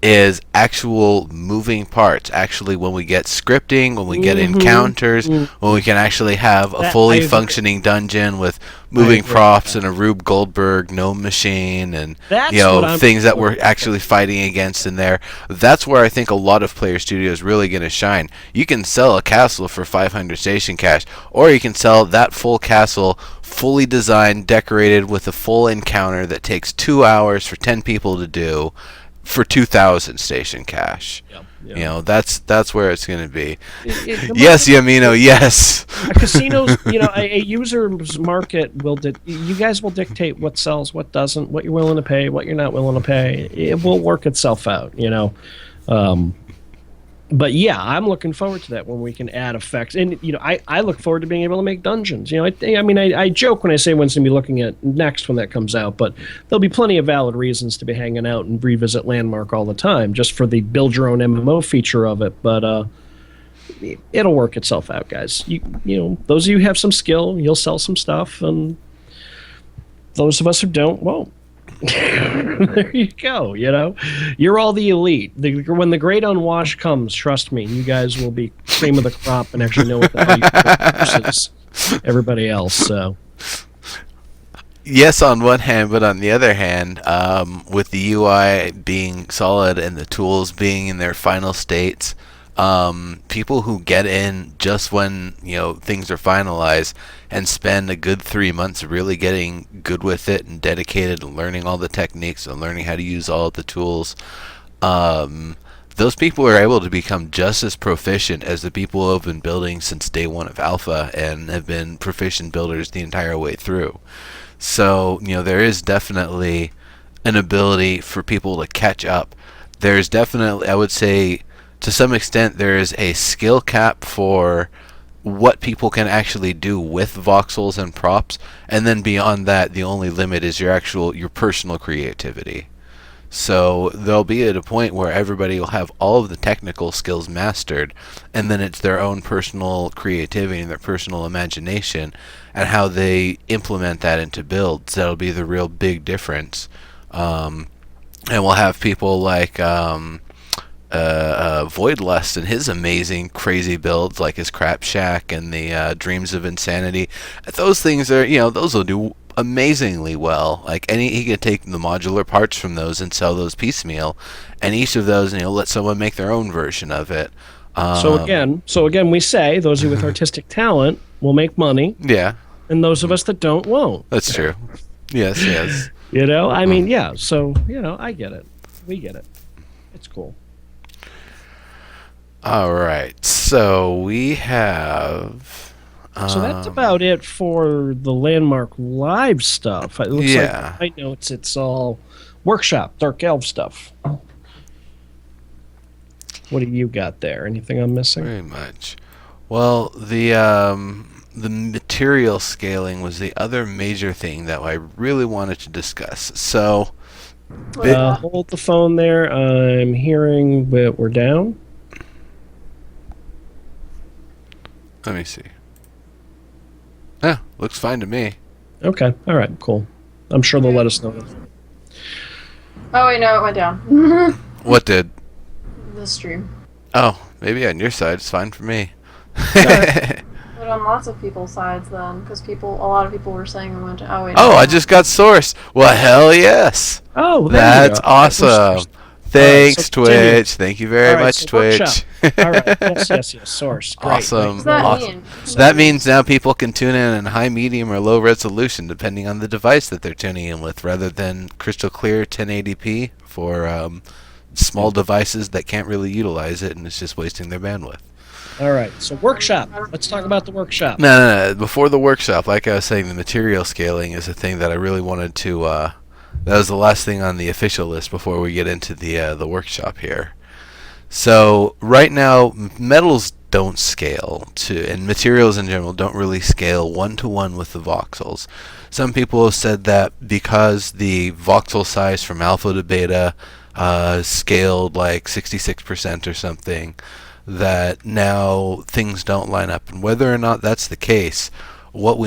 is actual moving parts. Actually, when we get scripting, when we get encounters, when we can actually have a fully functioning dungeon with moving props and a Rube Goldberg gnome machine and things that we're actually fighting against in there. That's where I think a lot of Player Studio is really going to shine. You can sell a castle for 500 station cash, or you can sell that full castle fully designed, decorated with a full encounter that takes 2 hours for 10 people to do for 2,000 station cash. Yep. That's where it's going to be. Yes, Yamino, yes. A casino's, a user's market you guys will dictate what sells, what doesn't, what you're willing to pay, what you're not willing to pay. It will work itself out, But yeah, I'm looking forward to that when we can add effects, and I look forward to being able to make dungeons. I joke when I say when's going to be looking at next when that comes out, but there'll be plenty of valid reasons to be hanging out and revisit Landmark all the time, just for the build your own MMO feature of it. But it'll work itself out, guys. Those of you who have some skill, you'll sell some stuff, and those of us who don't won't. There you go. You're all the elite. When the great unwashed comes, trust me, you guys will be cream of the crop and actually know what the hell you do versus everybody else. So yes, on one hand, but on the other hand, with the UI being solid and the tools being in their final states, people who get in just when things are finalized and spend a good 3 months really getting good with it and dedicated and learning all the techniques and learning how to use all of the tools, those people are able to become just as proficient as the people who have been building since day one of alpha and have been proficient builders the entire way through. So there is definitely an ability for people to catch up. There's definitely, I would say, to some extent, there is a skill cap for what people can actually do with voxels and props, and then beyond that, the only limit is your personal creativity. So there'll be at a point where everybody will have all of the technical skills mastered, and then it's their own personal creativity and their personal imagination and how they implement that into builds. That'll be the real big difference. And we'll have people like Voidlust and his amazing crazy builds like his Crap Shack and the Dreams of Insanity. Those things are, those will do amazingly well. Like he could take the modular parts from those and sell those piecemeal, and each of those, let someone make their own version of it. So again, we say those of you with artistic talent will make money. Yeah. And those of us that don't won't. That's true. Yes. Yeah. So I get it. We get it. It's cool. All right, so we have. So that's about it for the Landmark Live stuff. It looks like my notes, it's all workshop, Dark Elf stuff. What do you got there? Anything I'm missing? Very much. Well, the material scaling was the other major thing that I really wanted to discuss. So, hold the phone there. I'm hearing that we're down. Let me see. Yeah, looks fine to me. Okay. All right. Cool. I'm sure they'll let us know. Oh wait, no, it went down. What did? The stream. Oh, maybe on your side it's fine for me. But on lots of people's sides then, because a lot of people were saying we went to. Oh wait. Oh, I just got source. Well, hell yes. Oh, that's awesome. Thanks, Twitch. Thank you very much, Twitch. All right. Yes. Source. Great. Awesome. What does that mean? So that means now people can tune in high, medium, or low resolution, depending on the device that they're tuning in with, rather than crystal clear 1080p for small devices that can't really utilize it, and it's just wasting their bandwidth. All right. So workshop. Let's talk about the workshop. No. Before the workshop, like I was saying, the material scaling is a thing that I really wanted to. That was the last thing on the official list before we get into the workshop here. So right now, metals don't scale and materials in general don't really scale one-to-one with the voxels. Some people have said that because the voxel size from alpha to beta scaled like 66% or something, that now things don't line up. And whether or not that's the case, what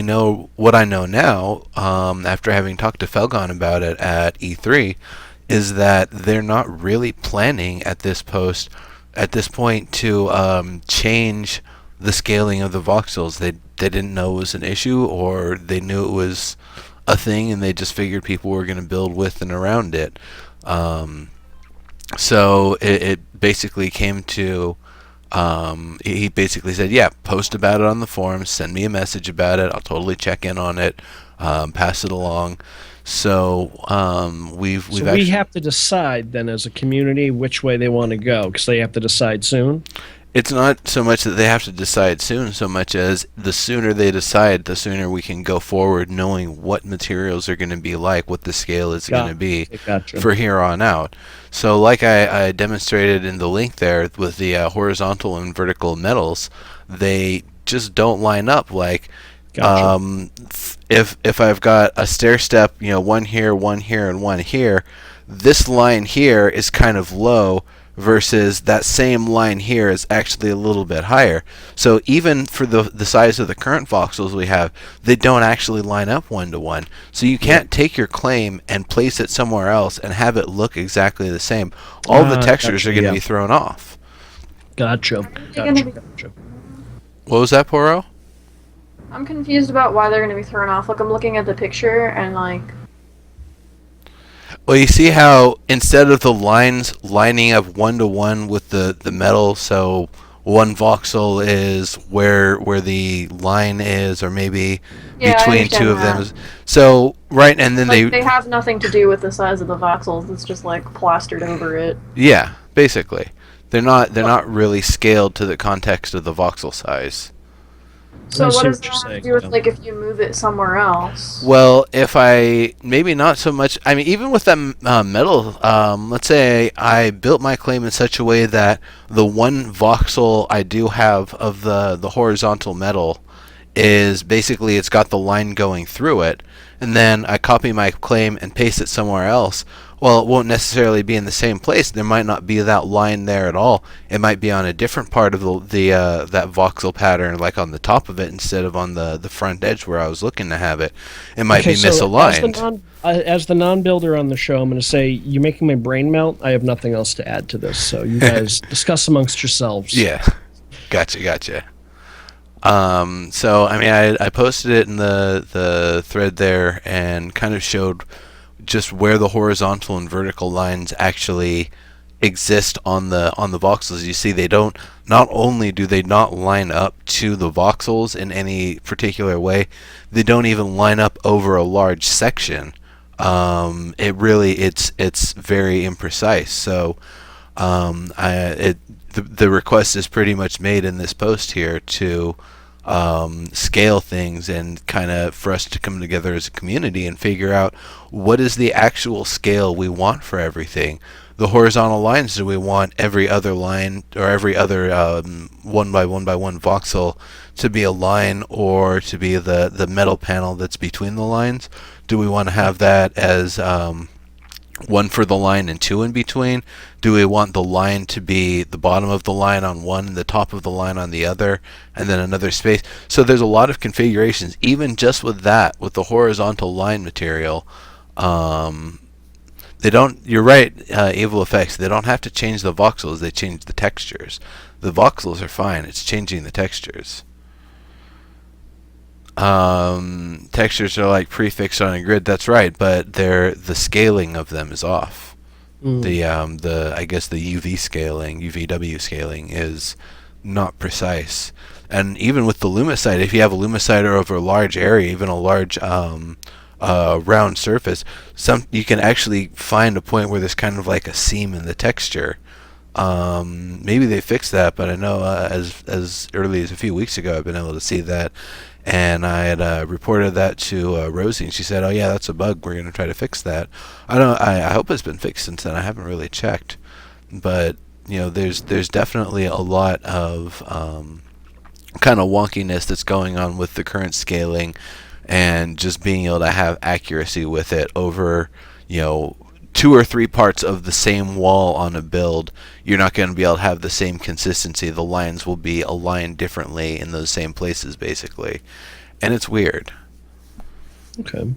I know now, after having talked to Felgon about it at E3, is that they're not really planning at this point to change the scaling of the voxels. They didn't know it was an issue, or they knew it was a thing, and they just figured people were going to build with and around it. So it basically came to, he basically said, yeah, post about it on the forums, send me a message about it, I'll totally check in on it, pass it along. So we've So actually, we have to decide then as a community which way they want to go, because they have to decide soon. it's not so much that they have to decide soon, so much as the sooner they decide, the sooner we can go forward knowing what materials are going to be like, what the scale is going to be Gotcha. for here on out. So like I demonstrated in the link there with the horizontal and vertical metals, they just don't line up. Like, Gotcha. if I've got a stair step, one here, and one here, this line here is kind of low versus that same line here is actually a little bit higher. So even for the size of the current voxels we have, they don't actually line up one to one. So you can't take your claim and place it somewhere else and have it look exactly the same. All the textures Gotcha, are going to yeah. be thrown off. Gotcha. gonna be- Gotcha. What was that, Poro? I'm confused about why they're going to be thrown off. Like, I'm looking at the picture and, like, Well, you see how instead of the lines lining up one to one with the metal, so one voxel is where the line is, or maybe yeah, I between understand two of them. that. So right, and then Like, they have nothing to do with the size of the voxels. It's just, like, plastered over it. yeah, basically, they're not really scaled to the context of the voxel size. So I what see does what that you're have to saying, do with, yeah. like, if you move it somewhere else? Well, if I maybe not so much. I mean, even with that metal, let's say I built my claim in such a way that the one voxel I do have of the horizontal metal is basically it's got the line going through it, and then I copy my claim and paste it somewhere else. Well, it won't necessarily be in the same place. There might not be that line there at all. It might be on a different part of the that voxel pattern, like on the top of it instead of on the front edge where I was looking to have it. It might be So misaligned. as the non-builder on the show, I'm going to say you're making my brain melt. I have nothing else to add to this, so you guys discuss amongst yourselves. Yeah, gotcha. So I mean, I posted it in the thread there and kind of showed just where the horizontal and vertical lines actually exist on the voxels. You see, they don't. Not only do they not line up to the voxels in any particular way, they don't even line up over a large section. It's very imprecise. So the request is pretty much made in this post here to scale things and kind of for us to come together as a community and figure out what is the actual scale we want for everything. The horizontal lines, do we want every other line or every other one by one voxel to be a line, or to be the metal panel that's between the lines? Do we want to have that as one for the line and two in between? Do we want the line to be the bottom of the line on one and the top of the line on the other, and then another space? So there's a lot of configurations, even just with that, with the horizontal line material. They don't. You're right, Evil Effects. They don't have to change the voxels. They change the textures. The voxels are fine. It's changing the textures. Textures are like prefixed on a grid. That's right, but the scaling of them is off. The I guess the UVW scaling is not precise. And even with the lumicide, if you have a lumicide over a large area, even a large round surface, you can actually find a point where there's kind of like a seam in the texture. Maybe they fixed that, but I know as early as a few weeks ago I've been able to see that, and I had reported that to Rosie, and she said, "Oh yeah, that's a bug. We're going to try to fix that." I hope it's been fixed since then. I haven't really checked, but there's definitely a lot of kind of wonkiness that's going on with the current scaling, and just being able to have accuracy with it over, two or three parts of the same wall on a build. You're not going to be able to have the same consistency. The lines will be aligned differently in those same places, basically, and it's weird. Okay.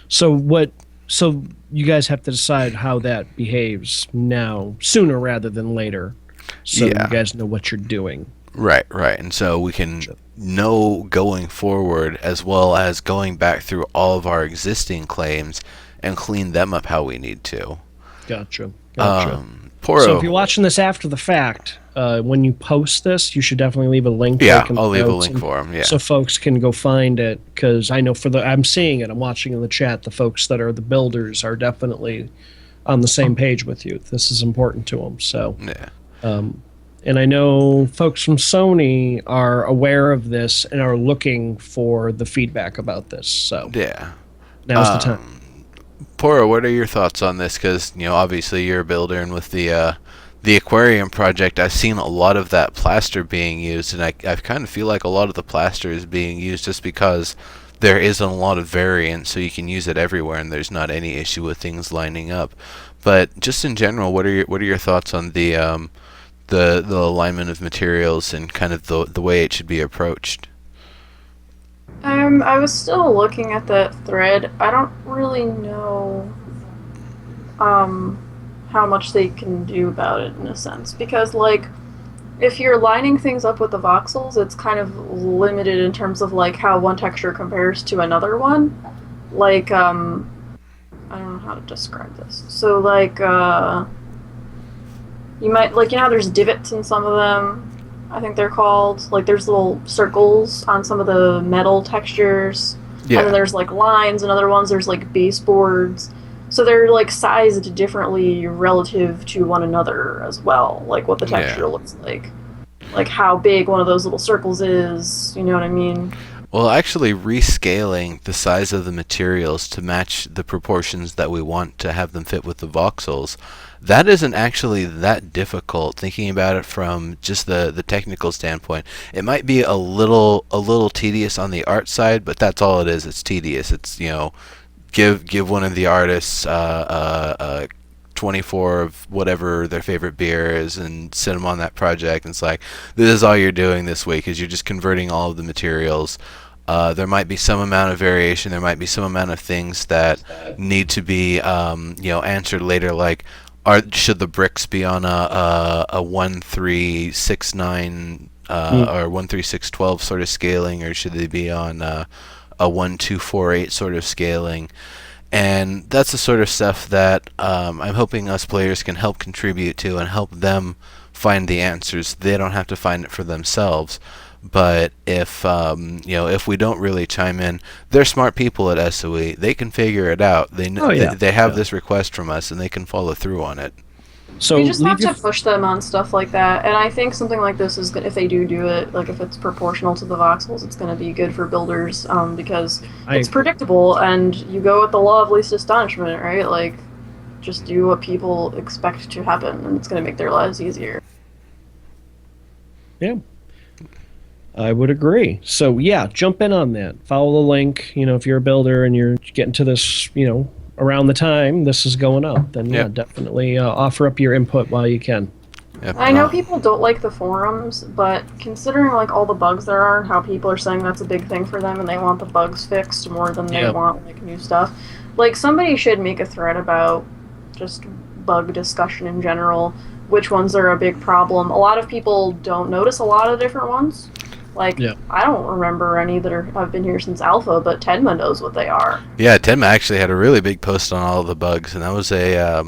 So what So you guys have to decide how that behaves now, sooner rather than later, so you Yeah. guys know what you're doing. Right, right. And so we can know going forward as well as going back through all of our existing claims and clean them up how we need to. Gotcha. Gotcha. So if you're Poro. watching this after the fact, when you post this, you should definitely leave a link. Yeah, like in the I'll leave a notes link for them. Yeah. so folks can go find it. Because I know I'm seeing it. I'm watching in the chat. The folks that are the builders are definitely on the same page with you. This is important to them. So, Yeah. and I know folks from Sony are aware of this and are looking for the feedback about this. So Yeah. now's the time. Poro, what are your thoughts on this? Because obviously you're a builder, and with the aquarium project, I've seen a lot of that plaster being used, and I kind of feel like a lot of the plaster is being used just because there isn't a lot of variance, so you can use it everywhere, and there's not any issue with things lining up. But just in general, what are your thoughts on the alignment of materials and kind of the way it should be approached? I was still looking at that thread. I don't really know how much they can do about it in a sense. Because like if you're lining things up with the voxels, it's kind of limited in terms of like how one texture compares to another one. Like I don't know how to describe this. So like you might like there's divots in some of them. I think they're called. Like there's little circles on some of the metal textures. Yeah. And then there's like lines and other ones there's like baseboards. So they're like sized differently relative to one another as well. Like what the texture looks like. Like how big one of those little circles is, you know what I mean? Well, actually rescaling the size of the materials to match the proportions that we want to have them fit with the voxels, that isn't actually that difficult thinking about it from just the technical standpoint. It might be a little tedious on the art side, but that's all it is. It's tedious. It's, give one of the artists 24 of whatever their favorite beer is and send them on that project. And it's like, this is all you're doing this week, is you're just converting all of the materials. There might be some amount of variation. There might be some amount of things that need to be answered later, like should the bricks be on a 1-3-6-9 or 1-3-6-12 sort of scaling, or should they be on a 1-2-4-8 sort of scaling? And that's the sort of stuff that I'm hoping us players can help contribute to and help them find the answers. They don't have to find it for themselves. But if if we don't really chime in, they're smart people at SOE. They can figure it out. They they have this request from us, and they can follow through on it. So you just have to push them on stuff like that, and I think something like this is good if they do it. Like if it's proportional to the voxels, it's going to be good for builders because it's predictable, and you go with the law of least astonishment, right? Like, just do what people expect to happen, and it's going to make their lives easier. Yeah, I would agree. So yeah, jump in on that. Follow the link. If you're a builder and you're getting to this, around the time this is going up, then definitely offer up your input while you can. Yep. I know people don't like the forums, but considering like all the bugs there are, how people are saying that's a big thing for them and they want the bugs fixed more than they want like new stuff, like somebody should make a thread about just bug discussion in general, which ones are a big problem. A lot of people don't notice a lot of different ones. Like, I don't remember any that have been here since Alpha, but Tenma knows what they are. Yeah, Tenma actually had a really big post on all of the bugs, and that was a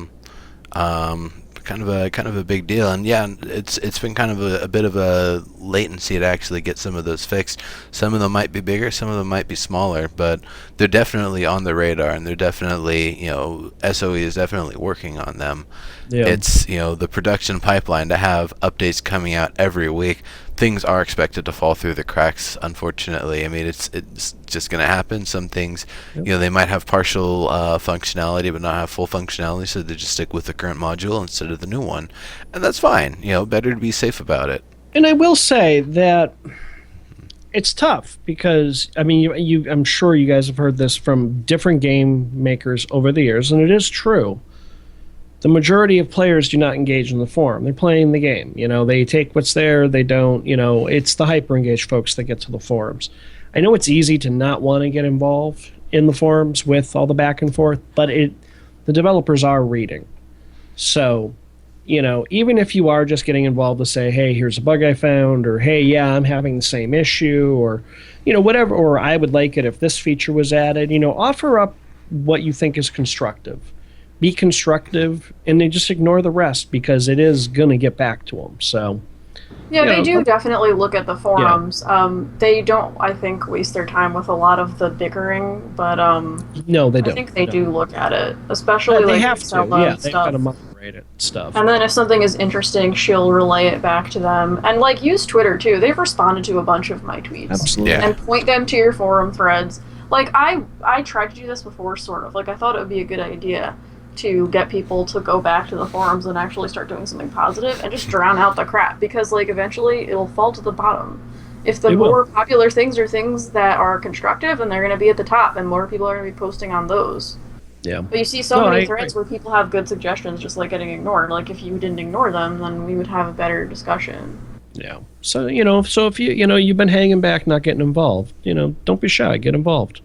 kind of a big deal. And yeah, it's been kind of a bit of a latency to actually get some of those fixed. Some of them might be bigger, some of them might be smaller, but they're definitely on the radar, and they're definitely, SOE is definitely working on them. Yeah. It's, the production pipeline to have updates coming out every week. Things are expected to fall through the cracks, unfortunately. I mean, it's just going to happen. Some things, they might have partial functionality but not have full functionality, so they just stick with the current module instead of the new one. And that's fine. Better to be safe about it. And I will say that it's tough because, I mean, I'm sure you guys have heard this from different game makers over the years, and it is true. The majority of players do not engage in the forum. They're playing the game. They take what's there. They don't, it's the hyper-engaged folks that get to the forums. I know it's easy to not want to get involved in the forums with all the back and forth, but the developers are reading. So, even if you are just getting involved to say, hey, here's a bug I found, or hey, yeah, I'm having the same issue, or, whatever, or I would like it if this feature was added, offer up what you think is constructive. Be constructive, and then just ignore the rest because it is going to get back to them. So, Yeah, they do definitely look at the forums. Yeah. They don't, I think, waste their time with a lot of the bickering, but no, they don't. I think they do look at it, especially They like have to. Stella Yeah, and they've got stuff. to moderate it and stuff. And then if something is interesting, she'll relay it back to them. And like use Twitter too. They've responded to a bunch of my tweets. Absolutely. Yeah. And point them to your forum threads. Like I tried to do this before, sort of. Like I thought it would be a good idea to get people to go back to the forums and actually start doing something positive and just drown out the crap, because like eventually it'll fall to the bottom. If the more popular things are things that are constructive, then they're going to be at the top and more people are going to be posting on those. Yeah. But you see so many threads where people have good suggestions just like getting ignored. Like if you didn't ignore them, then we would have a better discussion. Yeah. So, so if you've been hanging back, not getting involved, don't be shy, get involved.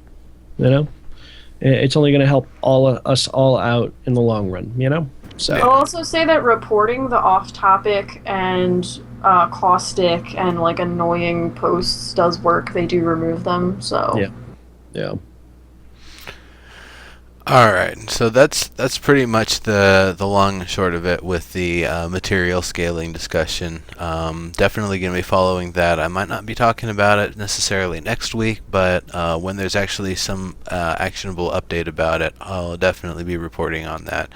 It's only going to help us all out in the long run, So I'll also say that reporting the off-topic and caustic and like annoying posts does work. They do remove them, so yeah. All right, so that's pretty much the long and short of it with the material scaling discussion. Definitely going to be following that. I might not be talking about it necessarily next week, but when there's actually some actionable update about it, I'll definitely be reporting on that.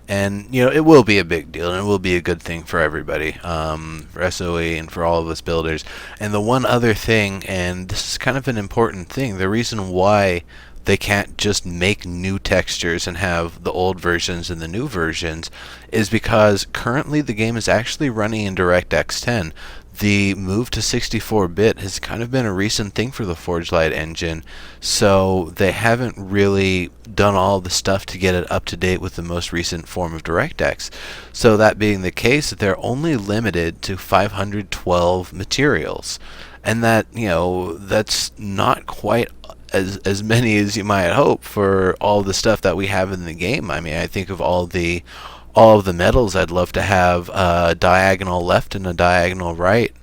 And it will be a big deal, and it will be a good thing for everybody, for SOE and for all of us builders. And the one other thing, and this is kind of an important thing, the reason why they can't just make new textures and have the old versions and the new versions is because currently the game is actually running in DirectX 10. The move to 64-bit has kind of been a recent thing for the Forge Light engine, so they haven't really done all the stuff to get it up to date with the most recent form of DirectX. So that being the case, they're only limited to 512 materials, and that's not quite as many as you might hope for all the stuff that we have in the game. I mean, I think of all of the medals I'd love to have a diagonal left and a diagonal right,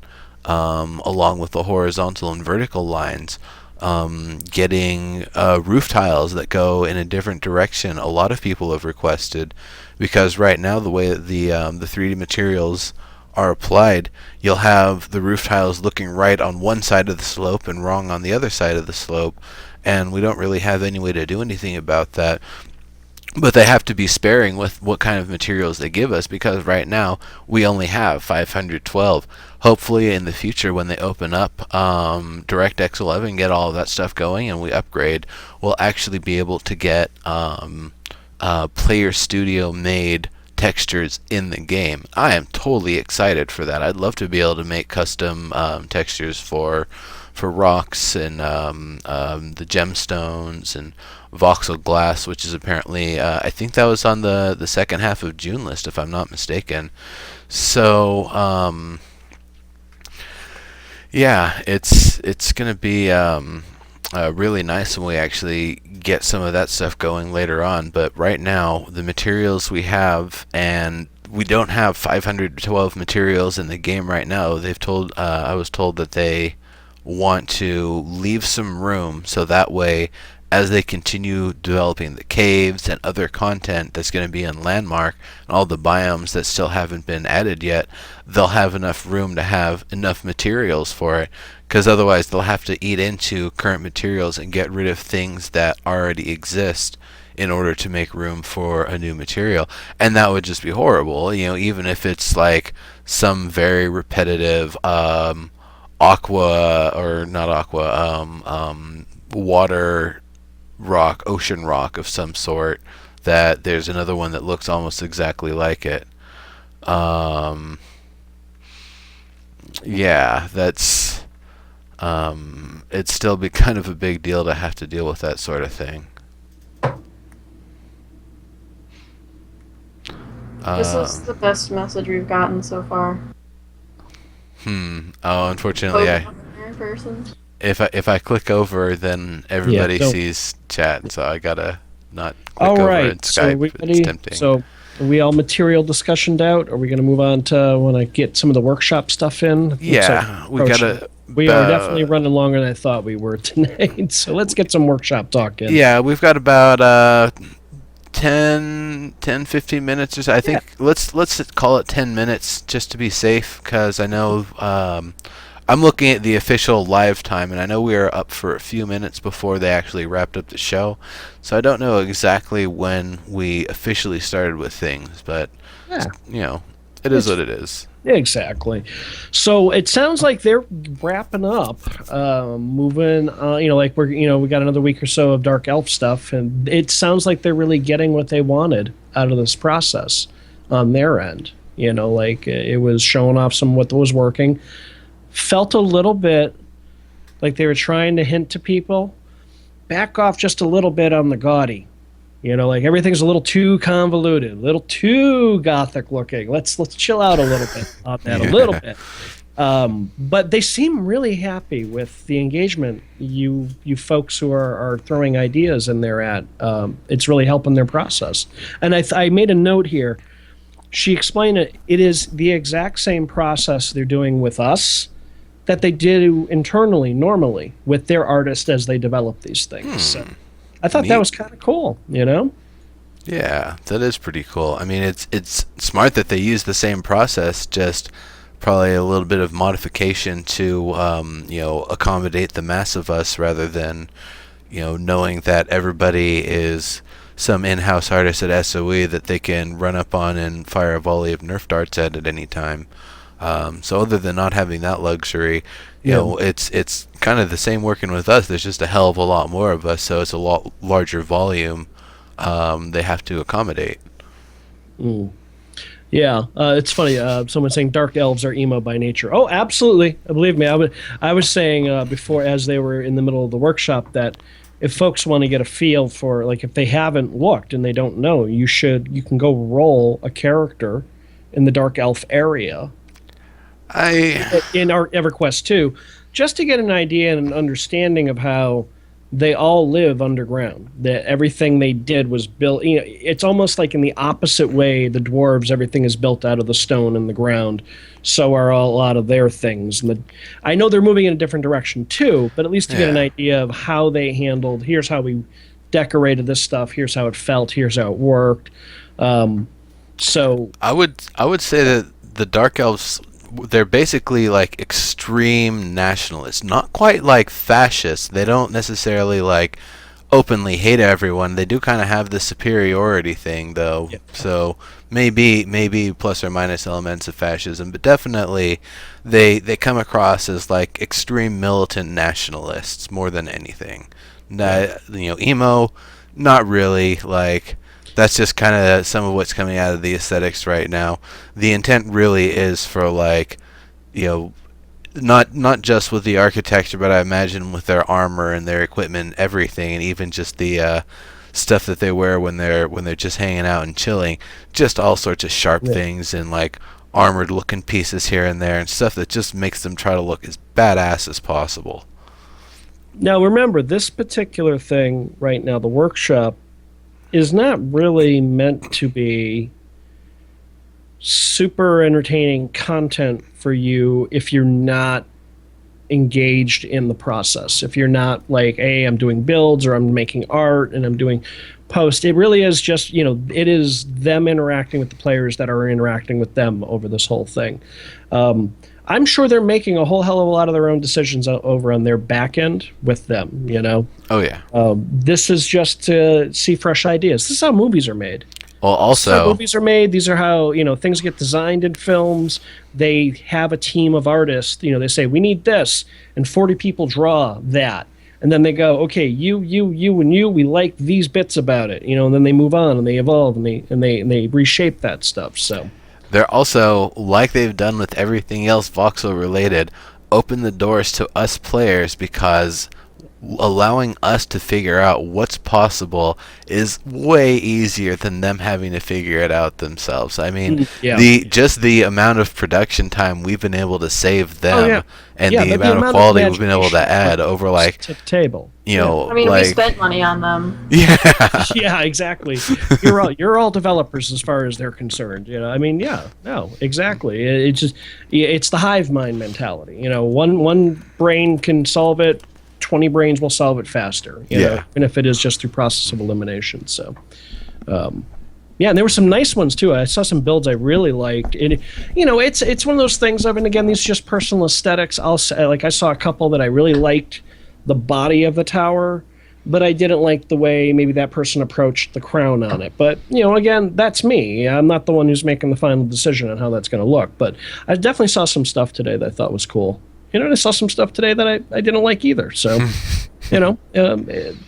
along with the horizontal and vertical lines. Getting roof tiles that go in a different direction. A lot of people have requested, because right now the way that the 3D materials are applied, you'll have the roof tiles looking right on one side of the slope and wrong on the other side of the slope, and we don't really have any way to do anything about that. But they have to be sparing with what kind of materials they give us, because right now we only have 512. Hopefully in the future, when they open up DirectX 11, get all of that stuff going, and we upgrade, we'll actually be able to get Player Studio made textures in the game. I am totally excited for that. I'd love to be able to make custom textures for rocks and the gemstones and voxel glass, which is apparently I think that was on the second half of June list, if I'm not mistaken. So yeah, it's gonna be really nice when we actually get some of that stuff going later on. But right now, the materials we have, and we don't have 512 materials in the game right now. I was told that they want to leave some room, so that way, as they continue developing the caves and other content that's going to be in Landmark and all the biomes that still haven't been added yet, they'll have enough room to have enough materials for it, because otherwise they'll have to eat into current materials and get rid of things that already exist in order to make room for a new material. And that would just be horrible, even if it's like some very repetitive aqua, or not aqua, water rock, ocean rock of some sort, that there's another one that looks almost exactly like it. Yeah, that's it'd still be kind of a big deal to have to deal with that sort of thing. This is the best message we've gotten so far. Oh, unfortunately, Person. if I click over, then Yeah. everybody So, sees chat, so I gotta not all click over in right. So, are we Skype. It's ready? tempting. So, are we all material discussioned out? Are we going to move on to when I get some of the workshop stuff in? Looks like Yeah, we approaching. gotta. We are definitely running longer than I thought we were tonight. So let's get some workshop talk in. Yeah, we've got about 10, 15 minutes or so. I Yeah. think let's call it 10 minutes just to be safe, because I know I'm looking at the official live time, and I know we are up for a few minutes before they actually wrapped up the show. So I don't know exactly when we officially started with things, but Yeah. it is what it is. Exactly. So it sounds like they're wrapping up, moving. Like we got another week or so of Dark Elf stuff, and it sounds like they're really getting what they wanted out of this process on their end. Like it was showing off some what was working. Felt a little bit like they were trying to hint to people, back off just a little bit on the gaudy. Like everything's a little too convoluted, a little too gothic looking. Let's chill out a little bit on that, a little bit. But they seem really happy with the engagement you folks who are throwing ideas in there at. It's really helping their process. And I made a note here. She explained it. It is the exact same process they're doing with us that they do internally normally with their artists as they develop these things. So I thought that was kind of cool, Yeah, that is pretty cool. I mean, it's smart that they use the same process, just probably a little bit of modification to accommodate the mass of us, rather than knowing that everybody is some in-house artist at SOE that they can run up on and fire a volley of Nerf darts at any time. So other than not having that luxury, it's kind of the same working with us. There's just a hell of a lot more of us, so it's a lot larger volume they have to accommodate. Yeah, it's funny. Someone saying dark elves are emo by nature. Oh, absolutely. Believe me, I was saying before, as they were in the middle of the workshop, that if folks want to get a feel for, like, if they haven't looked and they don't know, you can go roll a character in the dark elf area in our EverQuest 2, just to get an idea and an understanding of how they all live underground. That everything they did was built. It's almost like in the opposite way. The dwarves, everything is built out of the stone and the ground. So are a lot of their things. And I know they're moving in a different direction too, but at least to get an idea of how they handled. Here's how we decorated this stuff. Here's how it felt. Here's how it worked. So I would say that the Dark Elves, they're basically like extreme nationalists, not quite like fascists. They don't necessarily like openly hate everyone. They do kind of have the superiority thing, though. Yep. So maybe plus or minus elements of fascism, but definitely they come across as like extreme militant nationalists more than anything. Emo, not really. Like, that's just kind of some of what's coming out of the aesthetics right now. The intent really is for, like, not just with the architecture, but I imagine with their armor and their equipment, everything, and even just the stuff that they wear when they're just hanging out and chilling. Just all sorts of sharp things and like armored looking pieces here and there, and stuff that just makes them try to look as badass as possible. now remember, this particular thing right now, the workshop, is not really meant to be super entertaining content for you if you're not engaged in the process. If you're not like, hey, I'm doing builds or I'm making art and I'm doing post. It really is just, it is them interacting with the players that are interacting with them over this whole thing. I'm sure they're making a whole hell of a lot of their own decisions over on their back end with them, Oh yeah. This is just to see fresh ideas. This is how movies are made. Well, This is how also, movies are made. These are how things get designed in films. They have a team of artists. They say we need this, and 40 people draw that, and then they go, okay, you, and you. We like these bits about it, and then they move on and they evolve and they reshape that stuff. So they're also, like they've done with everything else voxel related, open the doors to us players, because allowing us to figure out what's possible is way easier than them having to figure it out themselves. I mean, Yeah. the amount of production time we've been able to save them, and Yeah, the but amount of quality we've been able to imagination add over, like, to the table. you know, I mean, like, we spent money on them. yeah, Yeah, exactly. You're all developers as far as they're concerned. I mean, yeah, no, exactly. It's just it's the hive mind mentality. One brain can solve it. 20 brains will solve it faster. You know, even if it is just through process of elimination. So, yeah, and there were some nice ones too. I saw some builds I really liked. It's one of those things. I mean, again, these are just personal aesthetics. I'll say, like, I saw a couple that I really liked the body of the tower, but I didn't like the way maybe that person approached the crown on it. But, again, that's me. I'm not the one who's making the final decision on how that's going to look. But I definitely saw some stuff today that I thought was cool. And I saw some stuff today that I didn't like either. So,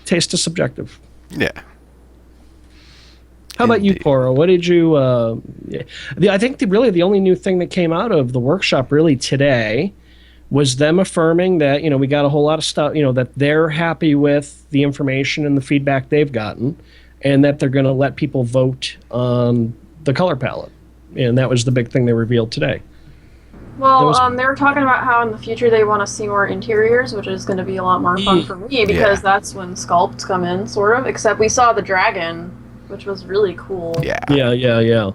taste is subjective. yeah. How about you, Poro? What did you... I think really the only new thing that came out of the workshop really today was them affirming that, we got a whole lot of stuff, that they're happy with the information and the feedback they've gotten, and that they're going to let people vote on the color palette. And that was the big thing they revealed today. Well, they were talking about how in the future they want to see more interiors, which is going to be a lot more fun for me, because that's when sculpts come in, sort of. Except we saw the dragon, which was really cool. Yeah. Yeah.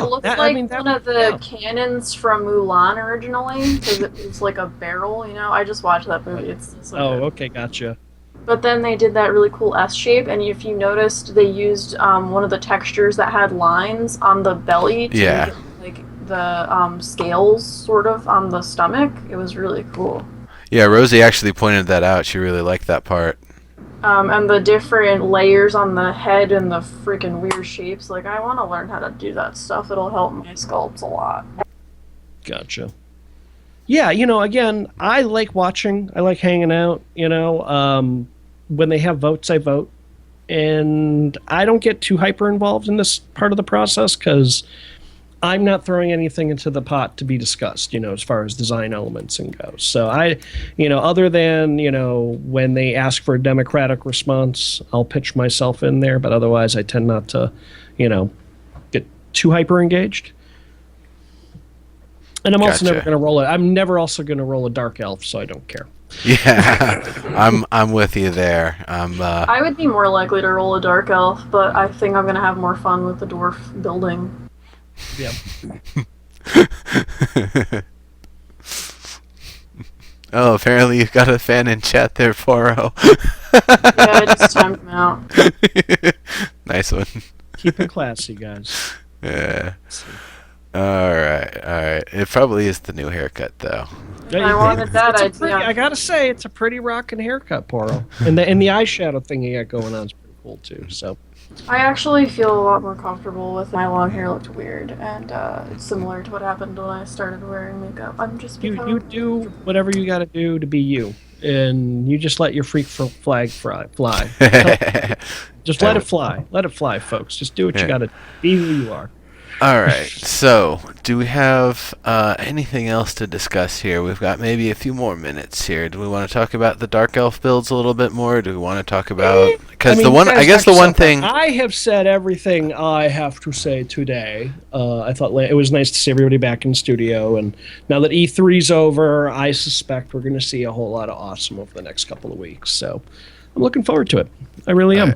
It looks like one of the cannons from Mulan originally, because it was like a barrel, I just watched that movie. It's so good. Okay, gotcha. But then they did that really cool S shape, and if you noticed, they used one of the textures that had lines on the belly to make it, like, the scales, sort of, on the stomach. It was really cool. Yeah, Rosie actually pointed that out. She really liked that part. And the different layers on the head and the freaking weird shapes. Like, I want to learn how to do that stuff. It'll help my sculpts a lot. Gotcha. Yeah, again, I like watching. I like hanging out. When they have votes, I vote. And I don't get too hyper involved in this part of the process because I'm not throwing anything into the pot to be discussed, as far as design elements and goes. So other than, when they ask for a democratic response, I'll pitch myself in there. But otherwise, I tend not to, get too hyper engaged. And I'm also never going to roll it. I'm never also going to roll a dark elf, so I don't care. Yeah, I'm with you there. I would be more likely to roll a dark elf, but I think I'm going to have more fun with the dwarf building. Yeah. Oh, apparently you've got a fan in chat there, Poro. Yeah, I just timed him out. Nice one. Keep it classy, guys. Yeah. All right. It probably is the new haircut, though. I wanted that idea. I gotta say, it's a pretty rockin' haircut, Poro. And the eyeshadow thing you got going on is pretty cool too. So. I actually feel a lot more comfortable with my long hair. Looked weird, and it's similar to what happened when I started wearing makeup. I'm just you do whatever you got to do to be you, and you just let your freak flag fly. Just let it fly, folks. Just do what you got to be who you are. All right. So, do we have anything else to discuss here? We've got maybe a few more minutes here. Do we want to talk about the Dark Elf builds a little bit more? Do we want to talk about the one thing I have said everything I have to say today. I thought it was nice to see everybody back in studio, and now that E3's over, I suspect we're going to see a whole lot of awesome over the next couple of weeks. So, I'm looking forward to it. I really am.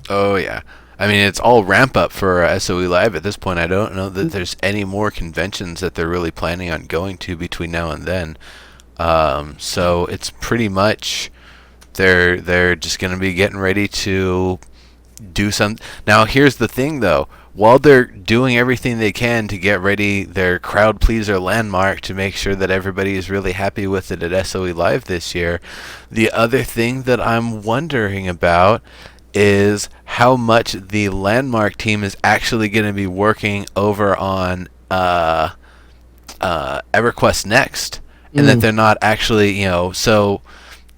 Oh yeah. I mean, it's all ramp up for SOE Live at this point. I don't know that there's any more conventions that they're really planning on going to between now and then. So it's pretty much they're just going to be getting ready to do some. Now, here's the thing, though. While they're doing everything they can to get ready their crowd pleaser landmark to make sure that everybody is really happy with it at SOE Live this year, the other thing that I'm wondering about is how much the landmark team is actually going to be working over on EverQuest Next, and that they're not actually, so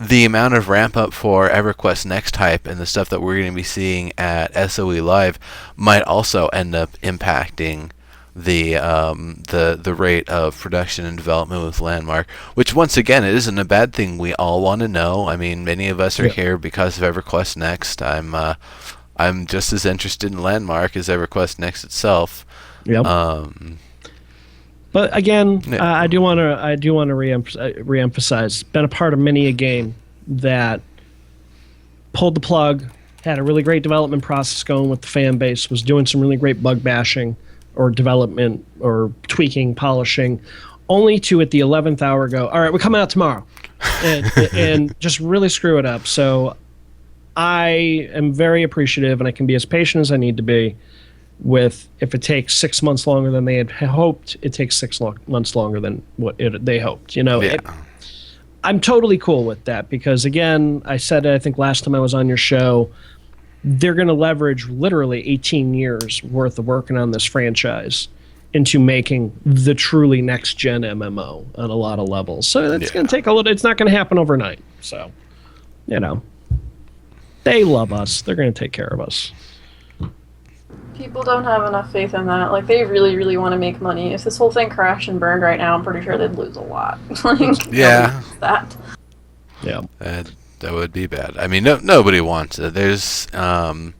the amount of ramp up for EverQuest Next hype and the stuff that we're going to be seeing at SOE Live might also end up impacting the rate of production and development with Landmark, which once again, it isn't a bad thing. We all want to know. I mean, many of us are here because of EverQuest Next. I'm just as interested in Landmark as EverQuest Next itself. Yep. But again, I do want to reemphasize. Been a part of many a game that pulled the plug, had a really great development process going with the fan base, was doing some really great bug bashing or development or tweaking, polishing, only to at the 11th hour go, all right, we're coming out tomorrow, and just really screw it up. So I am very appreciative, and I can be as patient as I need to be with, if it takes 6 months longer than they had hoped, it takes 6 months longer than what they hoped. I'm totally cool with that because, again, I said it, I think last time I was on your show, they're going to leverage literally 18 years worth of working on this franchise into making the truly next-gen MMO on a lot of levels. So it's going to take a little. It's not going to happen overnight. So, they love us. They're going to take care of us. People don't have enough faith in that. Like, they really, really want to make money. If this whole thing crashed and burned right now, I'm pretty sure they'd lose a lot. That. Yeah. That would be bad. I mean, nobody wants it. There's EverQuest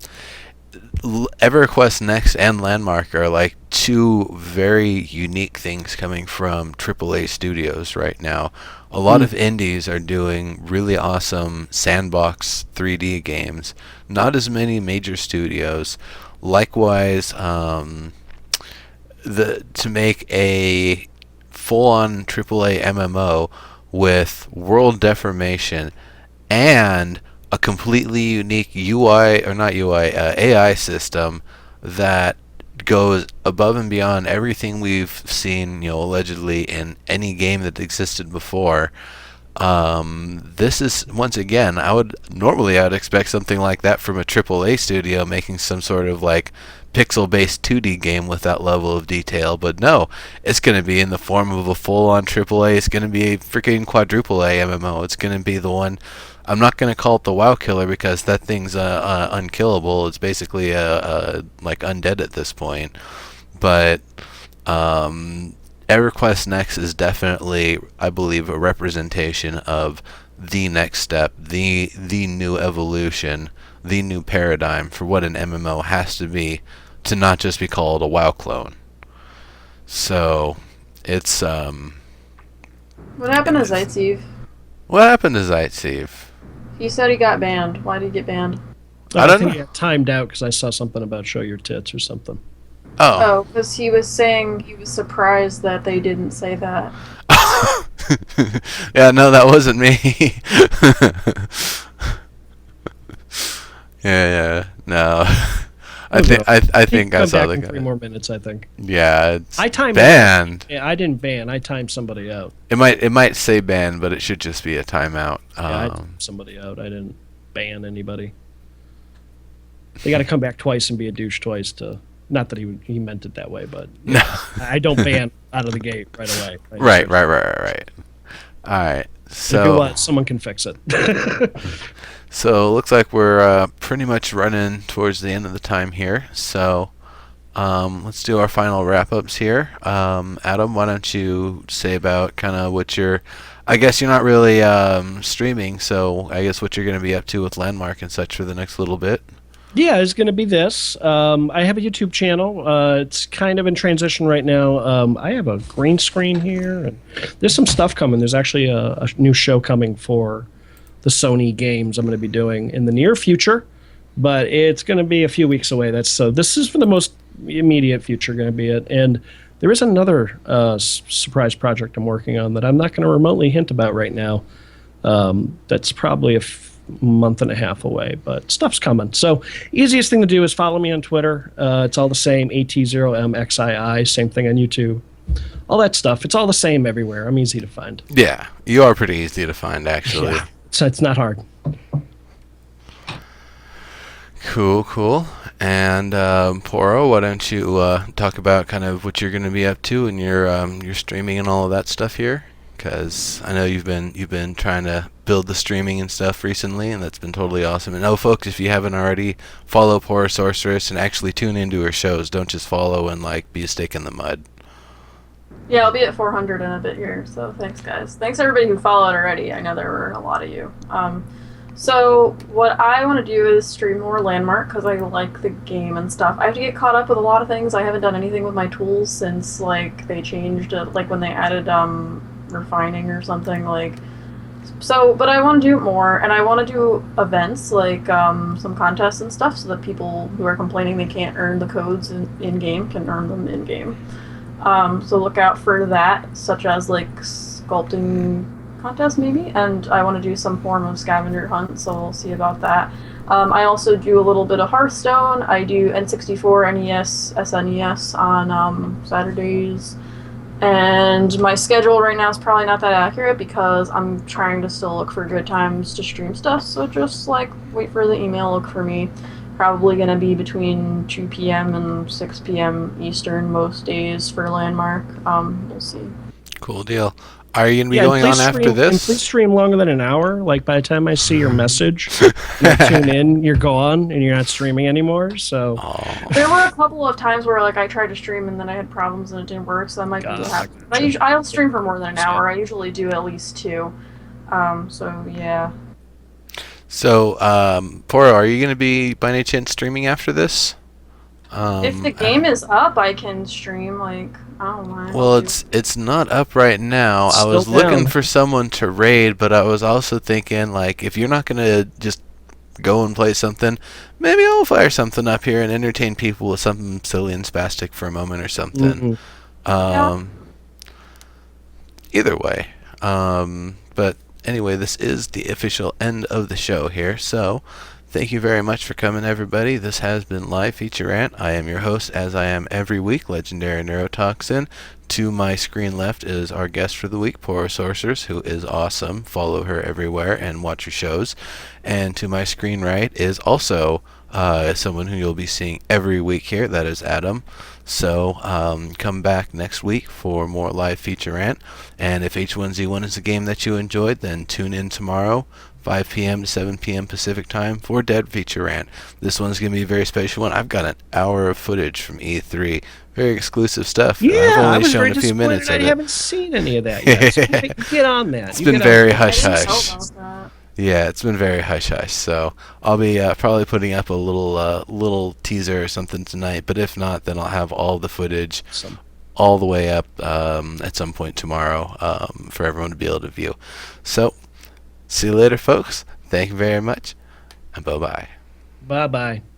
Next and Landmark are like two very unique things coming from AAA studios right now. A lot of indies are doing really awesome sandbox 3D games. Not as many major studios. Likewise, to make a full-on AAA MMO with world deformation and a completely unique AI system that goes above and beyond everything we've seen, allegedly in any game that existed before. This is, once again, I would expect something like that from a AAA studio making some sort of like pixel-based 2D game with that level of detail, but no, it's going to be in the form of a full-on AAA. It's going to be a freaking quadruple A MMO. It's going to be the one. I'm not going to call it the WoW killer because that thing's unkillable. It's basically like undead at this point. But EverQuest Next is definitely, I believe, a representation of the next step, the new evolution, the new paradigm for what an MMO has to be to not just be called a WoW clone. So, it's What happened to Zaitsev? What happened to Zaitsev? He said he got banned. Why did he get banned? I think he got timed out because I saw something about show your tits or something. Oh, because he was saying he was surprised that they didn't say that. Yeah, no, that wasn't me. yeah, no. I think I saw the guy. 3 more minutes, I think. Yeah, it's I timed banned. Yeah, I didn't ban. I timed somebody out. It might say banned, but it should just be a timeout. Yeah, I timed somebody out. I didn't ban anybody. They got to come back twice and be a douche twice to. Not that he meant it that way, but no. I don't ban out of the gate right away. Right. All right. So if you want, someone can fix it. So it looks like we're pretty much running towards the end of the time here. So let's do our final wrap-ups here. Adam, why don't you say about kind of what you're... I guess you're not really streaming, so I guess what you're going to be up to with Landmark and such for the next little bit. Yeah, it's going to be this. I have a YouTube channel. It's kind of in transition right now. I have a green screen here. And there's some stuff coming. There's actually a new show coming for the Sony games I'm going to be doing in the near future, but it's going to be a few weeks away. So this is for the most immediate future going to be it. And there is another surprise project I'm working on that I'm not going to remotely hint about right now. That's probably a month and a half away, but stuff's coming. So easiest thing to do is follow me on Twitter. It's all the same, At0mXII, same thing on YouTube. All that stuff. It's all the same everywhere. I'm easy to find. Yeah, you are pretty easy to find, actually. Yeah, so it's not hard. Cool. And Poro, why don't you talk about kind of what you're going to be up to and your streaming and all of that stuff here? because I know you've been trying to build the streaming and stuff recently, and that's been totally awesome. And folks, if you haven't already, follow Poro Sorceress and actually tune into her shows. Don't just follow and like be a stick in the mud. Yeah, I'll be at 400 in a bit here, so thanks, guys. Thanks, everybody who followed already. I know there were a lot of you. So what I want to do is stream more Landmark, because I like the game and stuff. I have to get caught up with a lot of things. I haven't done anything with my tools since, like, they changed, like, when they added, refining or something, like... So, but I want to do it more, and I want to do events, like, some contests and stuff, so that people who are complaining they can't earn the codes in-game can earn them in-game. So look out for that, such as, like, sculpting contest maybe, and I want to do some form of scavenger hunt, so we'll see about that. I also do a little bit of Hearthstone. I do N64, NES, SNES on Saturdays, and my schedule right now is probably not that accurate because I'm trying to still look for good times to stream stuff, so just like wait for the email, look for me. Probably going to be between 2 p.m. and 6 p.m. Eastern most days for Landmark. We'll see. Cool deal. Are you going to be going on after this? And please stream longer than an hour. Like, by the time I see your message, you tune in, you're gone, and you're not streaming anymore. So there were a couple of times where, like, I tried to stream and then I had problems and it didn't work, so that might be what happened. I'll stream for more than an hour. I usually do at least 2. So, yeah. So, Poro, are you going to be, by any chance, streaming after this? If the game is up, I can stream, like, I don't mind. Well, it's not up right now. I was looking for someone to raid, but I was also thinking, like, if you're not going to just go and play something, maybe I'll fire something up here and entertain people with something silly and spastic for a moment or something. Either way. But anyway, this is the official end of the show here, so thank you very much for coming, everybody. This has been Live Feature Rant. I am your host, as I am every week, Legendary Neurotoxin. To my screen left is our guest for the week, Poro Sorceress, who is awesome. Follow her everywhere and watch her shows. And to my screen right is also someone who you'll be seeing every week here. That is Adam. So come back next week for more Live Feature Rant. And if H1Z1 is a game that you enjoyed, then tune in tomorrow, 5 p.m. to 7 p.m. Pacific Time for Dead Feature Rant. This one's going to be a very special one. I've got an hour of footage from E3. Very exclusive stuff. Yeah, I've only shown a few minutes of it. I haven't seen any of that yet. So get on that. It's been very hush-hush. Yeah, it's been very hush-hush. So I'll be probably putting up a little teaser or something tonight. But if not, then I'll have all the footage all the way up at some point tomorrow for everyone to be able to view. So see you later, folks. Thank you very much, and bye-bye. Bye-bye.